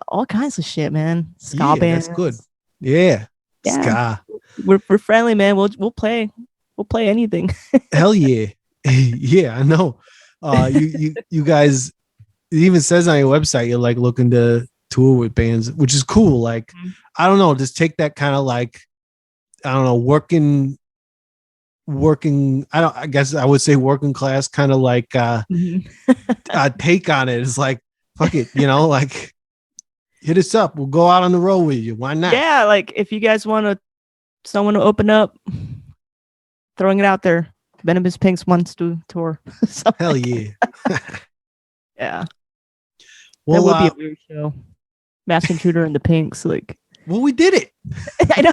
all kinds of shit, man. Ska bands. That's good. Yeah. Ska. We're friendly, man. We'll play we'll play anything. Hell yeah. Yeah, I know. You guys, it even says on your website you're like looking to tour with bands, which is cool. Like, I don't know, just take that kind of like, I don't know, working, I guess I would say working class kind of like take on it. It's like, fuck it, like hit us up. We'll go out on the road with you. Why not? Yeah, like if you guys want someone to open up, throwing it out there. Venomous Pinks wants to tour. Hell yeah. Yeah. Well, that would be a weird show. Masked Intruder and the Pinks, like. Well, we did it. I know.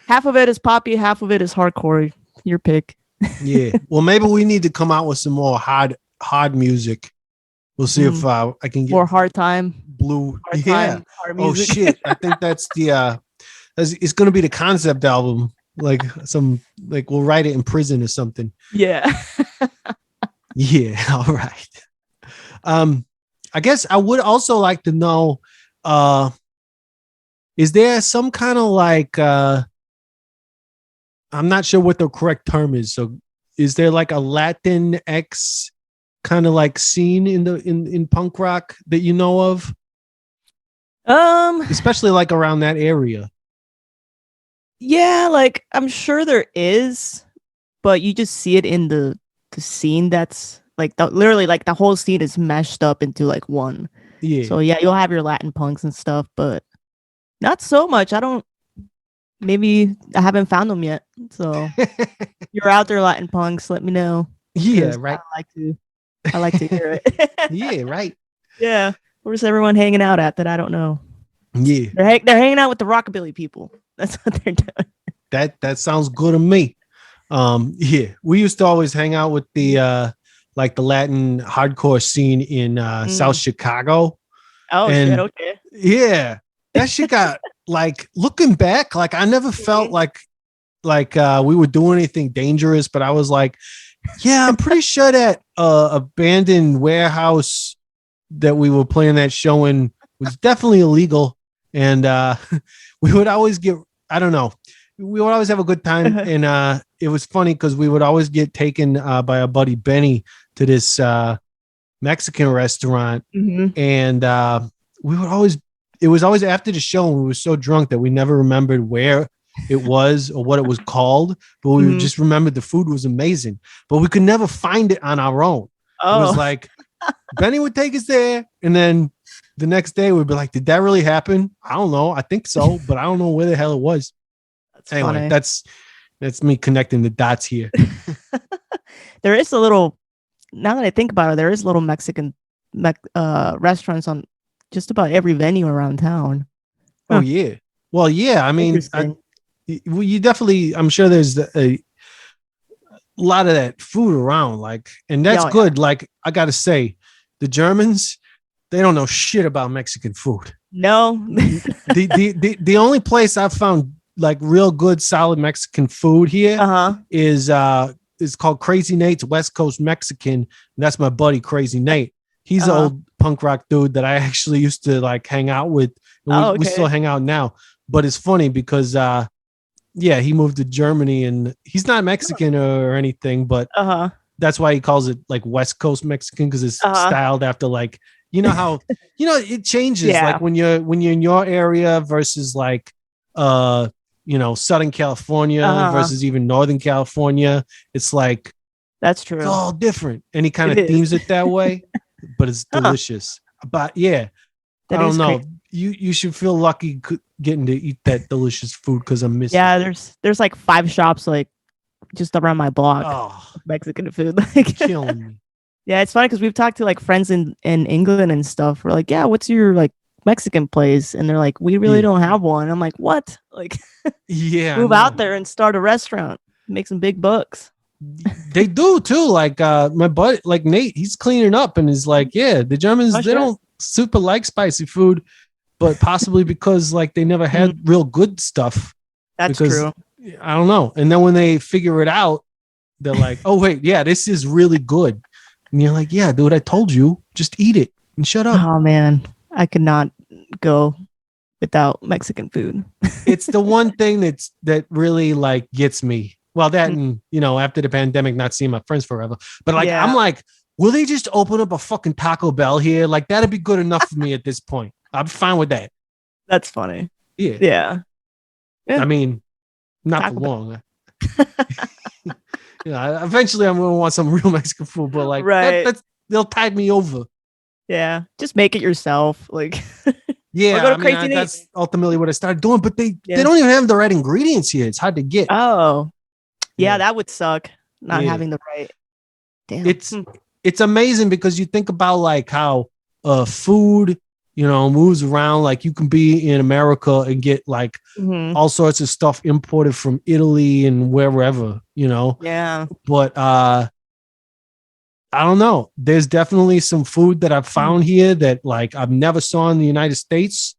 Half of it is poppy, half of it is hardcore. Your pick. Yeah. Well, maybe we need to come out with some more hard music. We'll see if I can get more hard time. Blue. Hard Yeah. time, hard music. Oh shit. I think that's it's going to be the concept album. Like we'll write it in prison or something. Yeah. Yeah. All right. I guess I would also like to know, is there some kind of like, I'm not sure what the correct term is. So is there like a Latin X kind of like scene in punk rock that you know of? Especially like around that area. Yeah, like I'm sure there is, but you just see it in the scene that's like literally like the whole scene is meshed up into like one. Yeah. So yeah, you'll have your Latin punks and stuff, but not so much. Maybe I haven't found them yet. So you're out there, Latin punks, let me know. Yeah, right. I like to hear it. Yeah, right. Yeah. Where's everyone hanging out at that I don't know? Yeah. They're hanging out with the rockabilly people. That's what they're doing. That sounds good to me. Yeah. We used to always hang out with the like the Latin hardcore scene in South Chicago. Oh shit, okay. Yeah. That shit got like looking back, like I never felt like we were doing anything dangerous, but I was like, yeah, I'm pretty sure that abandoned warehouse that we were playing that show in was definitely illegal. And we would always get, I don't know, we would always have a good time. And it was funny because we would always get taken by our buddy Benny to this Mexican restaurant. And we would always, it was always after the show, and we were so drunk that we never remembered where it was or what it was called, but we just remembered the food was amazing, but we could never find it on our own. It was like Benny would take us there, and then the next day we'd be like, did that really happen? I don't know. I think so, but I don't know where the hell it was. Anyway, funny. that's me connecting the dots here. There is a little, now that I think about it, there is little Mexican restaurants on just about every venue around town. Oh yeah. Well, yeah. I mean, you definitely, I'm sure there's a lot of that food around, like, and that's good. Yeah. Like, I gotta say, the Germans, they don't know shit about Mexican food. No. the only place I've found like real good, solid Mexican food here is called Crazy Nate's West Coast Mexican. And that's my buddy Crazy Nate. He's an old punk rock dude that I actually used to like hang out with. And we still hang out now. But it's funny because he moved to Germany, and he's not Mexican or anything, but that's why he calls it like West Coast Mexican, because it's styled after like, you know how it changes like when you're in your area versus like Southern California versus even Northern California. It's like that's true. It's all different, and he kind of themes it that way, but it's delicious. But yeah, I don't know. Crazy. You should feel lucky getting to eat that delicious food, because I'm missing. Yeah, there's like 5 shops like just around my block. Mexican food, like killing me. Yeah, it's funny because we've talked to like friends in England and stuff. We're like, yeah, what's your like Mexican place? And they're like, we really don't have one. I'm like, what? Like, move out there and start a restaurant, make some big bucks. They do too. Like my buddy, like Nate, he's cleaning up and is like, yeah, the Germans, they don't super like spicy food, but possibly because like they never had real good stuff. That's true. I don't know. And then when they figure it out, they're like, oh wait, yeah, this is really good. And you're like, yeah, dude, I told you, just eat it and shut up. Oh man, I could not go without Mexican food. It's the one thing that really like gets me. Well, that and after the pandemic, not seeing my friends forever. But like, Yeah. I'm like, will they just open up a fucking Taco Bell here? Like, that'd be good enough for me at this point. I'm fine with that. That's funny. Yeah. Yeah. I mean, not Taco for Bell. long. Eventually I'm gonna want some real Mexican food, but like Right. they'll tide me over. Yeah. Just make it yourself. Like, Yeah, or go to I mean, Crazy Nate. that's ultimately what I started doing, but they Yeah. don't even have the right ingredients here. It's hard to get. Oh, yeah, Yeah. that would suck. Not Yeah. having the right. Damn. It's amazing because you think about like how food, moves around. Like you can be in America and get like Mhm. all sorts of stuff imported from Italy and wherever, Yeah. But I don't know. There's definitely some food that I've found here that like I've never saw in the United States.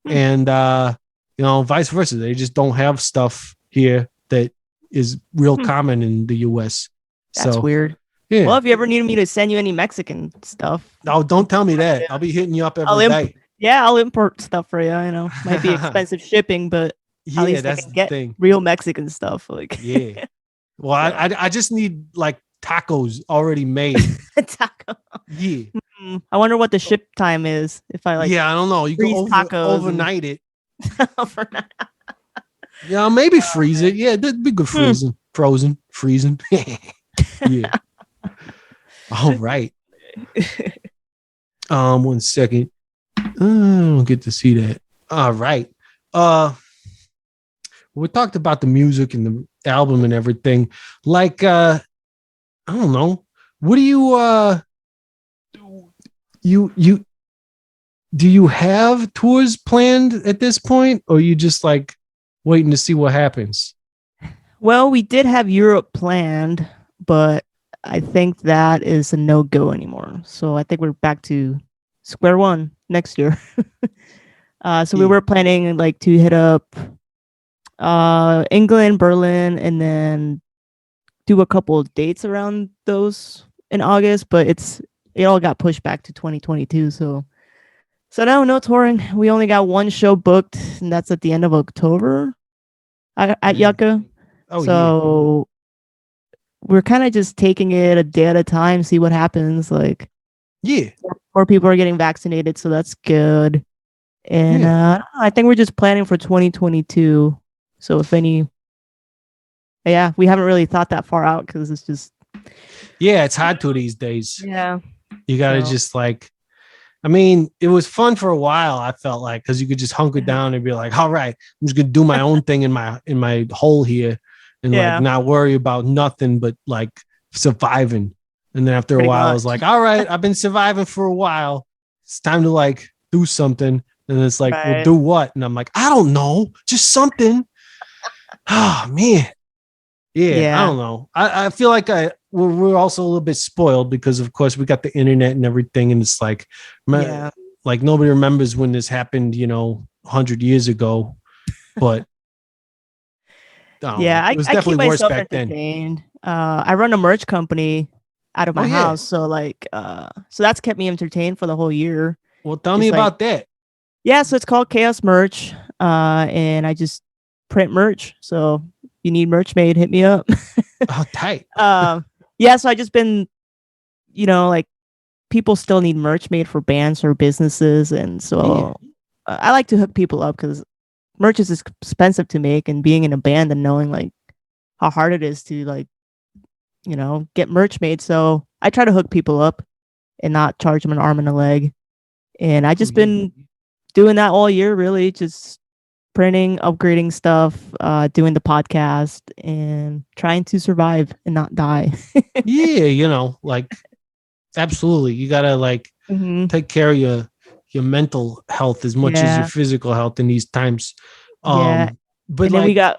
And vice versa. They just don't have stuff here that is real common in the US. That's weird. Yeah. Well, if you ever need me to send you any Mexican stuff, Oh, don't tell me that. I'll be hitting you up every day. I'll import stuff for you. Might be expensive shipping, but Yeah, at least that's I can the get thing. real Mexican stuff. Like, Yeah. Well, I just need like tacos already made. taco. Yeah. I wonder what the ship time is. If I like, I don't know. You freeze go tacos overnight it. overnight. Yeah, maybe freeze it. Yeah, that'd be good freezing. Freezing. Yeah. All right. 1 second. I don't get to see that. All right. We talked about the music and the album and everything. Like, I don't know. What do you do you have tours planned at this point, or you just like waiting to see what happens? Well, we did have Europe planned, but I think that is a no-go anymore. So I think we're back to square one next year. So we were planning like to hit up England, Berlin, and then do a couple of dates around those in August, but it all got pushed back to 2022. So now no touring. We only got one show booked, and that's at the end of October at Yucca. So we're kind of just taking it a day at a time, see what happens. Like, more people are getting vaccinated, so that's good. And I think we're just planning for 2022. So if any, we haven't really thought that far out because it's just, it's hard to these days. Yeah, you gotta just like. I mean, it was fun for a while. I felt like because you could just hunker down and be like, "All right, I'm just gonna do my own thing in my hole here, and like not worry about nothing but like surviving." And then after a while, I was like, "All right, I've been surviving for a while. It's time to like do something." And it's like, "Well, do what?" And I'm like, "I don't know, just something." Oh man, I don't know. I feel like we're also a little bit spoiled because of course we got the internet and everything, and it's like, like nobody remembers when this happened, 100 years ago, but it was definitely worse back entertained. I run a merch company out of my house, so like, so that's kept me entertained for the whole year. Well, tell me about that. Yeah, so it's called Chaos Merch, and I just print merch. So if you need merch made, hit me up. Oh, tight. So I just been, like people still need merch made for bands or businesses, and so I like to hook people up because merch is expensive to make, and being in a band and knowing like how hard it is to like, get merch made. So I try to hook people up and not charge them an arm and a leg. And I just been doing that all year, really, just printing, upgrading stuff, doing the podcast, and trying to survive and not die. Like absolutely, you gotta like take care of your mental health as much as your physical health in these times. But and then we got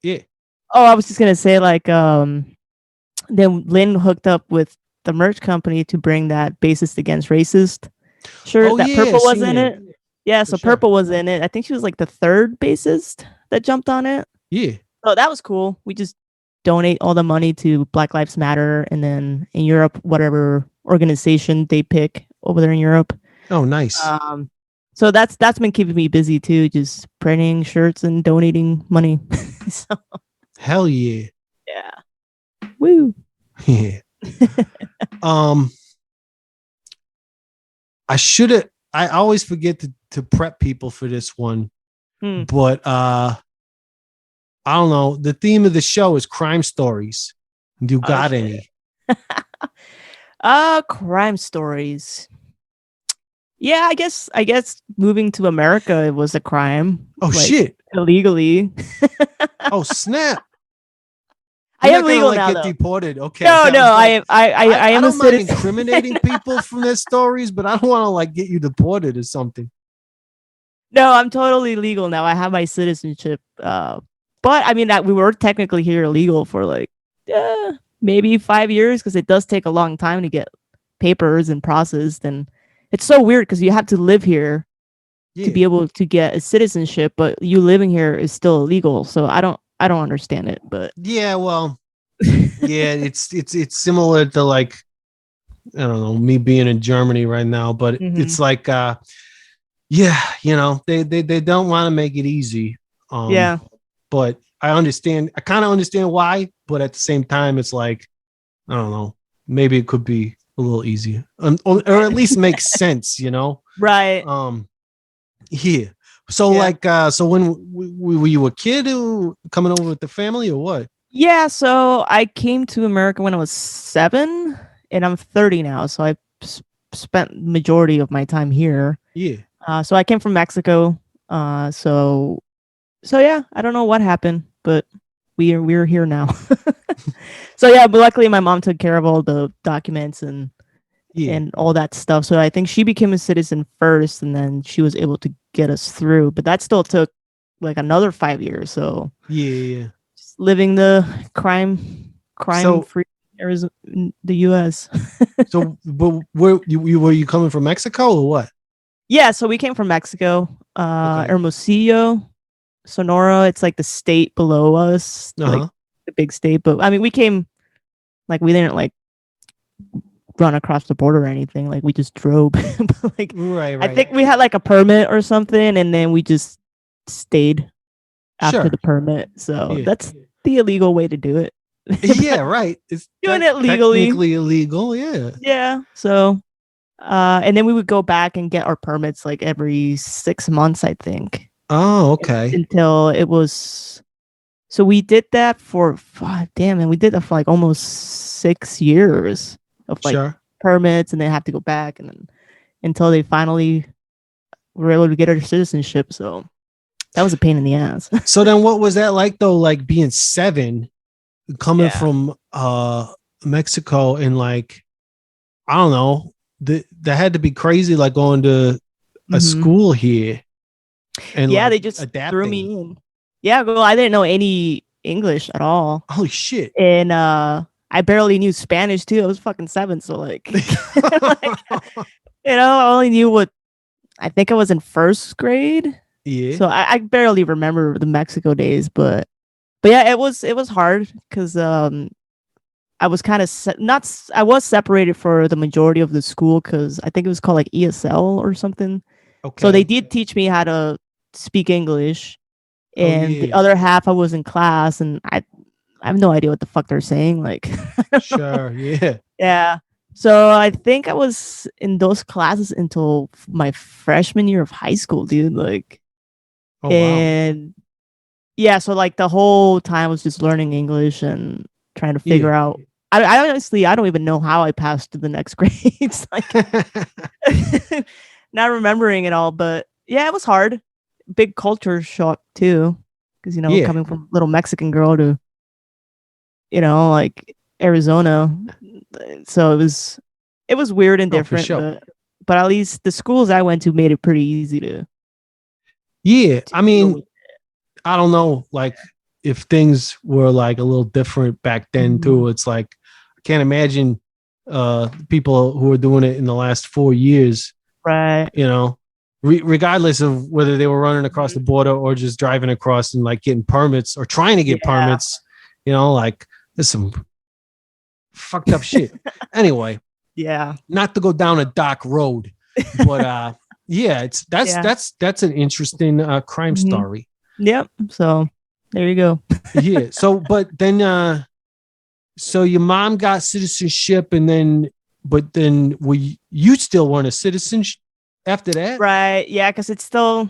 Oh, I was just gonna say like then Lynn hooked up with the merch company to bring that Bassist Against Racist shirt. Purple was in it. Yeah, so Purple was in it. I think she was like the third bassist that jumped on it. Yeah. So that was cool. We just donate all the money to Black Lives Matter, and then in Europe, whatever organization they pick over there in Europe. Oh, nice. So So that's been keeping me busy too, just printing shirts and donating money. So Hell yeah. yeah. Woo. Yeah. I always forget to prep people for this one, Hmm. but I don't know. The theme of the show is crime stories. Do you got shit. any? Crime stories. Yeah, I guess moving to America it was a crime. Oh like, shit. Illegally. Oh snap. I You're am not gonna legal like now get though. deported. Okay. No, that no, was I like- am I am a don't mind citizen. incriminating people from their stories, but I don't want to like get you deported or something. No, I'm totally legal now. I have my citizenship. But I mean that we were technically here illegal for like maybe 5 years because it does take a long time to get papers and processed, and it's so weird because you have to live here Yeah. to be able to get a citizenship, but you living here is still illegal. So I don't understand it. But Yeah, well, yeah, it's similar to like I don't know, me being in Germany right now, but it's like yeah, you know, they don't want to make it easy. Yeah. But I kind of understand why, but at the same time it's like I don't know, maybe it could be a little easier. Or at least make sense, you know? Right. Yeah. So Yeah. like so when were you a kid who coming over with the family or what? Yeah, so I came to America when I was 7 and I'm 30 now, so I spent majority of my time here. Yeah. So I came from Mexico. So yeah, I don't know what happened, but we're here now. So yeah, but luckily my mom took care of all the documents and all that stuff. So I think she became a citizen first, and then she was able to get us through. But that still took like another 5 years. So Yeah. just living the crime free Arizona, the U.S. So but were you coming from Mexico or what? Yeah, so we came from Mexico, Hermosillo, Sonora. It's like the state below us, like the big state. But I mean, we came like we didn't like run across the border or anything. Like we just drove. But, like right. I think we had like a permit or something, and then we just stayed after the permit. So that's the illegal way to do it. Yeah, right. It's doing it legally. Technically illegal, yeah. Yeah. So and then we would go back and get our permits like every 6 months, I think. Oh, okay. Until it was so we did that for and we did that for like almost 6 years of like permits, and then have to go back, and then until they finally were able to get our citizenship. So that was a pain in the ass. So then what was that like though, like being 7 coming from Mexico, and like I don't know, that had to be crazy, like going to a school here. And yeah, like, they just threw me in. Yeah, well, I didn't know any English at all. Holy shit. And I barely knew Spanish too. I was fucking 7, so like, like you know, I only knew what I think I was in first grade. Yeah. So I barely remember the Mexico days, but yeah, it was hard because I was kind of I was separated for the majority of the school because I think it was called like ESL or something. Okay. So they did teach me how to speak English, and the other half I was in class, and I have no idea what the fuck they're saying. Like, sure, yeah, yeah. So I think I was in those classes until my freshman year of high school, dude. Like, and yeah, so like the whole time I was just learning English and trying to figure out. I honestly, I don't even know how I passed to the next grades. Like, not remembering it all, but yeah, it was hard. Big culture shock too, because you know, coming from little Mexican girl to, you know, like Arizona, so it was weird and different. But at least the schools I went to made it pretty easy to. Yeah, I mean, I don't know, like if things were like a little different back then too. It's like I can't imagine people who are doing it in the last 4 years, right? You know, regardless of whether they were running across the border or just driving across and like getting permits or trying to get permits, you know, like there's some fucked up shit. Anyway, yeah, not to go down a dark road, but Yeah, that's an interesting crime story. Yep. So there you go. Yeah. So, but then, so your mom got citizenship, and then, but then, you still want a citizenship after that? Right. Yeah, because it's still.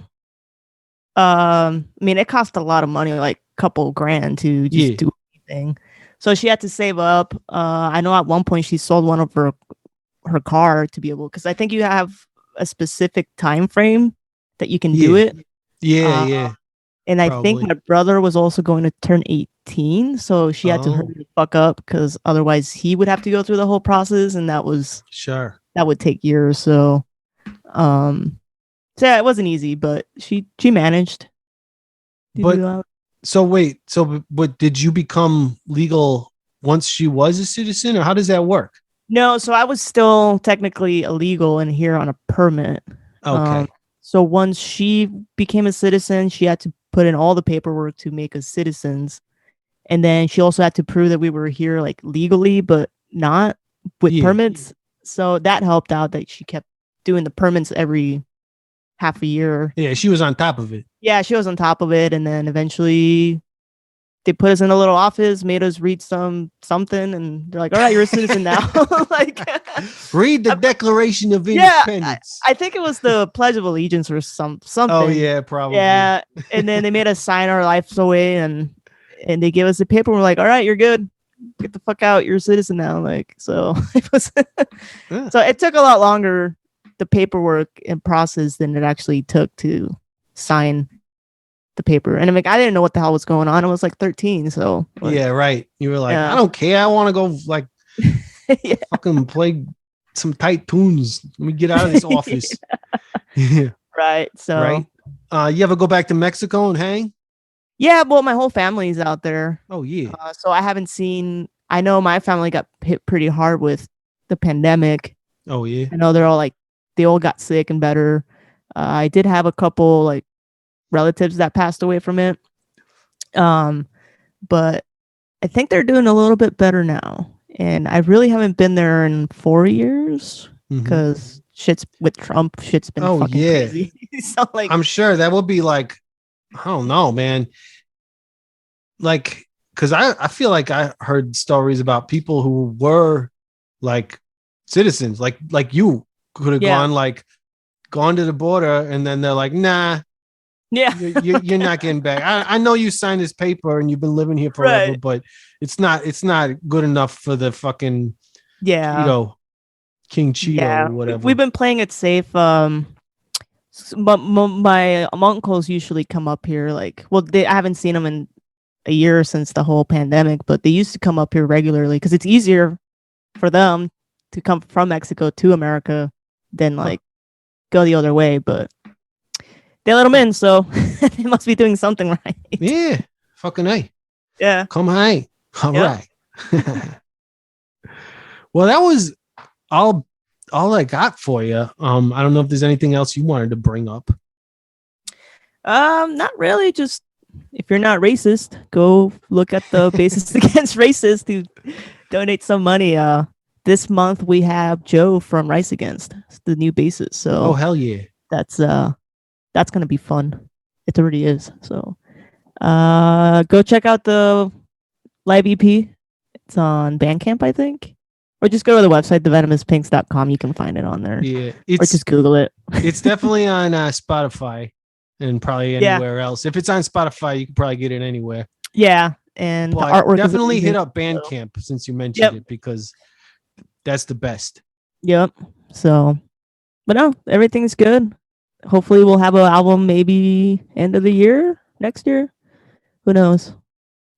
I mean, it cost a lot of money, like a couple grand to just do anything. So she had to save up. I know at one point she sold one of her car to be able, because I think you have a specific time frame that you can do it. Yeah. And I think my brother was also going to turn 18, so she had to hurry the fuck up because otherwise he would have to go through the whole process, and that would take years. So, so yeah, it wasn't easy, but she managed. But but did you become legal once she was a citizen, or how does that work? No, so I was still technically illegal and here on a permit. Okay. So once she became a citizen, she had to put in all the paperwork to make us citizens. And then she also had to prove that we were here like legally, but not with permits. So that helped out that she kept doing the permits every half a year. Yeah, she was on top of it. Yeah, she was on top of it. And then eventually they put us in a little office, made us read something, and they're like, all right, you're a citizen now. Like, read the Declaration of Independence. I think it was the Pledge of Allegiance or something. Oh yeah, probably. Yeah. And then they made us sign our lives away, and they gave us the paper. We're like, all right, you're good. Get the fuck out. You're a citizen now. Like, so it was so it took a lot longer, the paperwork and process, than it actually took to sign the paper. And I'm like, I didn't know what the hell was going on. I was like 13. So yeah, right. You were like, I don't care. I want to go like fucking play some tight tunes. Let me get out of this office. Right. So you ever go back to Mexico and hang? Yeah, well, my whole family's out there. Oh yeah. So I haven't seen. I know my family got hit pretty hard with the pandemic. Oh yeah. I know they all got sick and better. I did have a couple like relatives that passed away from it. But I think they're doing a little bit better now. And I really haven't been there in 4 years because shit's with Trump. Shit's been fucking crazy. So like, I'm sure that will be like, I don't know, man. Like, because I feel like I heard stories about people who were like citizens, like you could have gone to the border, and then they're like, nah. Yeah, you're not getting back. I know you signed this paper and you've been living here forever, but it's not good enough for the fucking King Cheeto or whatever. We've been playing it safe. But my uncles usually come up here. Like, well, I haven't seen them in a year since the whole pandemic, but they used to come up here regularly because it's easier for them to come from Mexico to America than like go the other way. But they let them in, so they must be doing something right. Yeah, fucking A. Yeah. Come hang. All right. Well, that was all I got for you. I don't know if there's anything else you wanted to bring up. Not really. Just if you're not racist, go look at the Basis Against Racist to donate some money. This month we have Joe from Rice Against. It's the new basis. So hell yeah. That's gonna be fun. It already is. So go check out the live EP. It's on Bandcamp, I think. Or just go to the website, thevenomuspinks.com. You can find it on there. Yeah. Or just Google it. It's definitely on Spotify and probably anywhere else. If it's on Spotify, you can probably get it anywhere. Yeah. And but the artwork definitely hit up Bandcamp since you mentioned it, because that's the best. Yep. So, but no, everything's good. Hopefully we'll have an album maybe end of the year, next year. Who knows?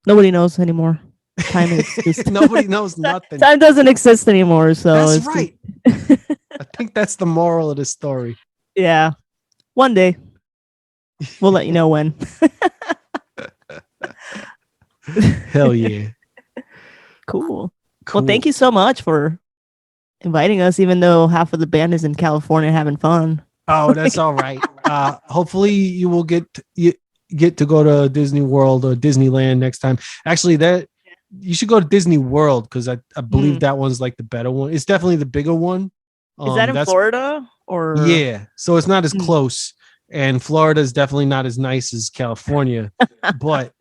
Nobody knows anymore. Time is just nobody knows nothing. Time doesn't exist anymore. So that's right. I think that's the moral of the story. Yeah. One day. We'll let you know when. Hell yeah. Cool. Well, thank you so much for inviting us, even though half of the band is in California having fun. Oh, that's all right. Hopefully you will get to go to Disney World or Disneyland next time. Actually, you should go to Disney World, because I believe that one's like the better one. It's definitely the bigger one. Is that in Florida? Or Yeah, so it's not as close, and Florida is definitely not as nice as California, but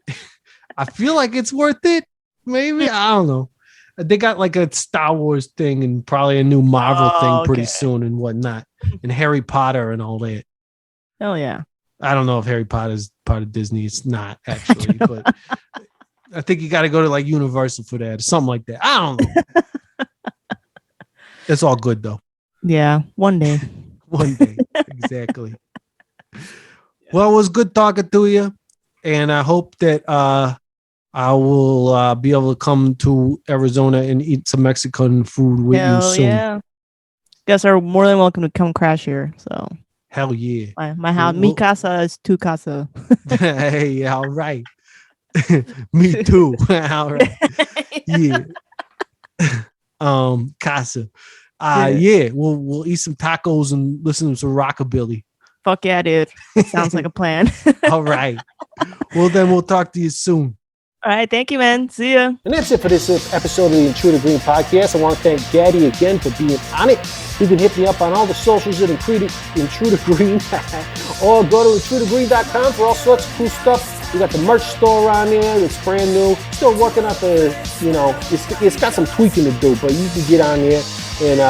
I feel like it's worth it. Maybe I don't know. They got like a Star Wars thing and probably a new Marvel thing pretty soon and whatnot, and Harry Potter and all that. Hell yeah. I don't know if Harry Potter is part of Disney. It's not actually, but I think you got to go to like Universal for that or something like that. I don't know. It's all good though. Yeah, one day. One day, exactly. Well, it was good talking to you, and I hope that I will be able to come to Arizona and eat some Mexican food with you soon. Yeah. Guys are more than welcome to come crash here. So hell yeah. My house, mi casa is tu casa. Hey, all right. Me too. All right. Yeah. Casa. Yeah, we'll eat some tacos and listen to some rockabilly. Fuck yeah, dude. Sounds like a plan. All right. Well, then we'll talk to you soon. All right, thank you, man. See ya. And that's it for this episode of the Intruder Green podcast. I want to thank Gaby again for being on it. You can hit me up on all the socials at Intruder Green or go to intrudergreen.com for all sorts of cool stuff. We got the merch store on there. It's brand new. Still working out it's got some tweaking to do, but you can get on there and,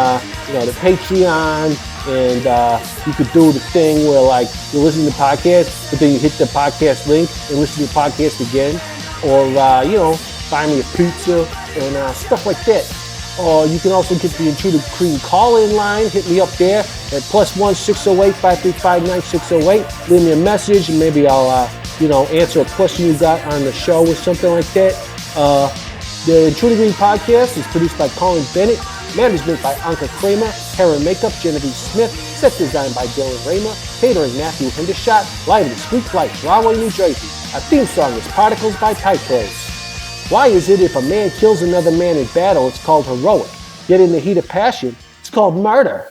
the Patreon, and you could do the thing where like you listen to the podcast, but then you hit the podcast link and listen to the podcast again. Or, buy me a pizza and stuff like that. Or you can also get the Intruder Green call-in line. Hit me up there at +1 608-535 9608. Leave me a message and maybe I'll, answer a question you got on the show or something like that. The Intruder Green podcast is produced by Colin Bennett. Management by Anka Kramer. Hair and makeup, Genevieve Smith. Set design by Dylan Raymer. Catering, Matthew Hendershot. Live in Sweet Flights, Rahway, New Jersey. Our theme song is Particles by Tight Clothes. Why is it if a man kills another man in battle, it's called heroic? Yet in the heat of passion, it's called murder?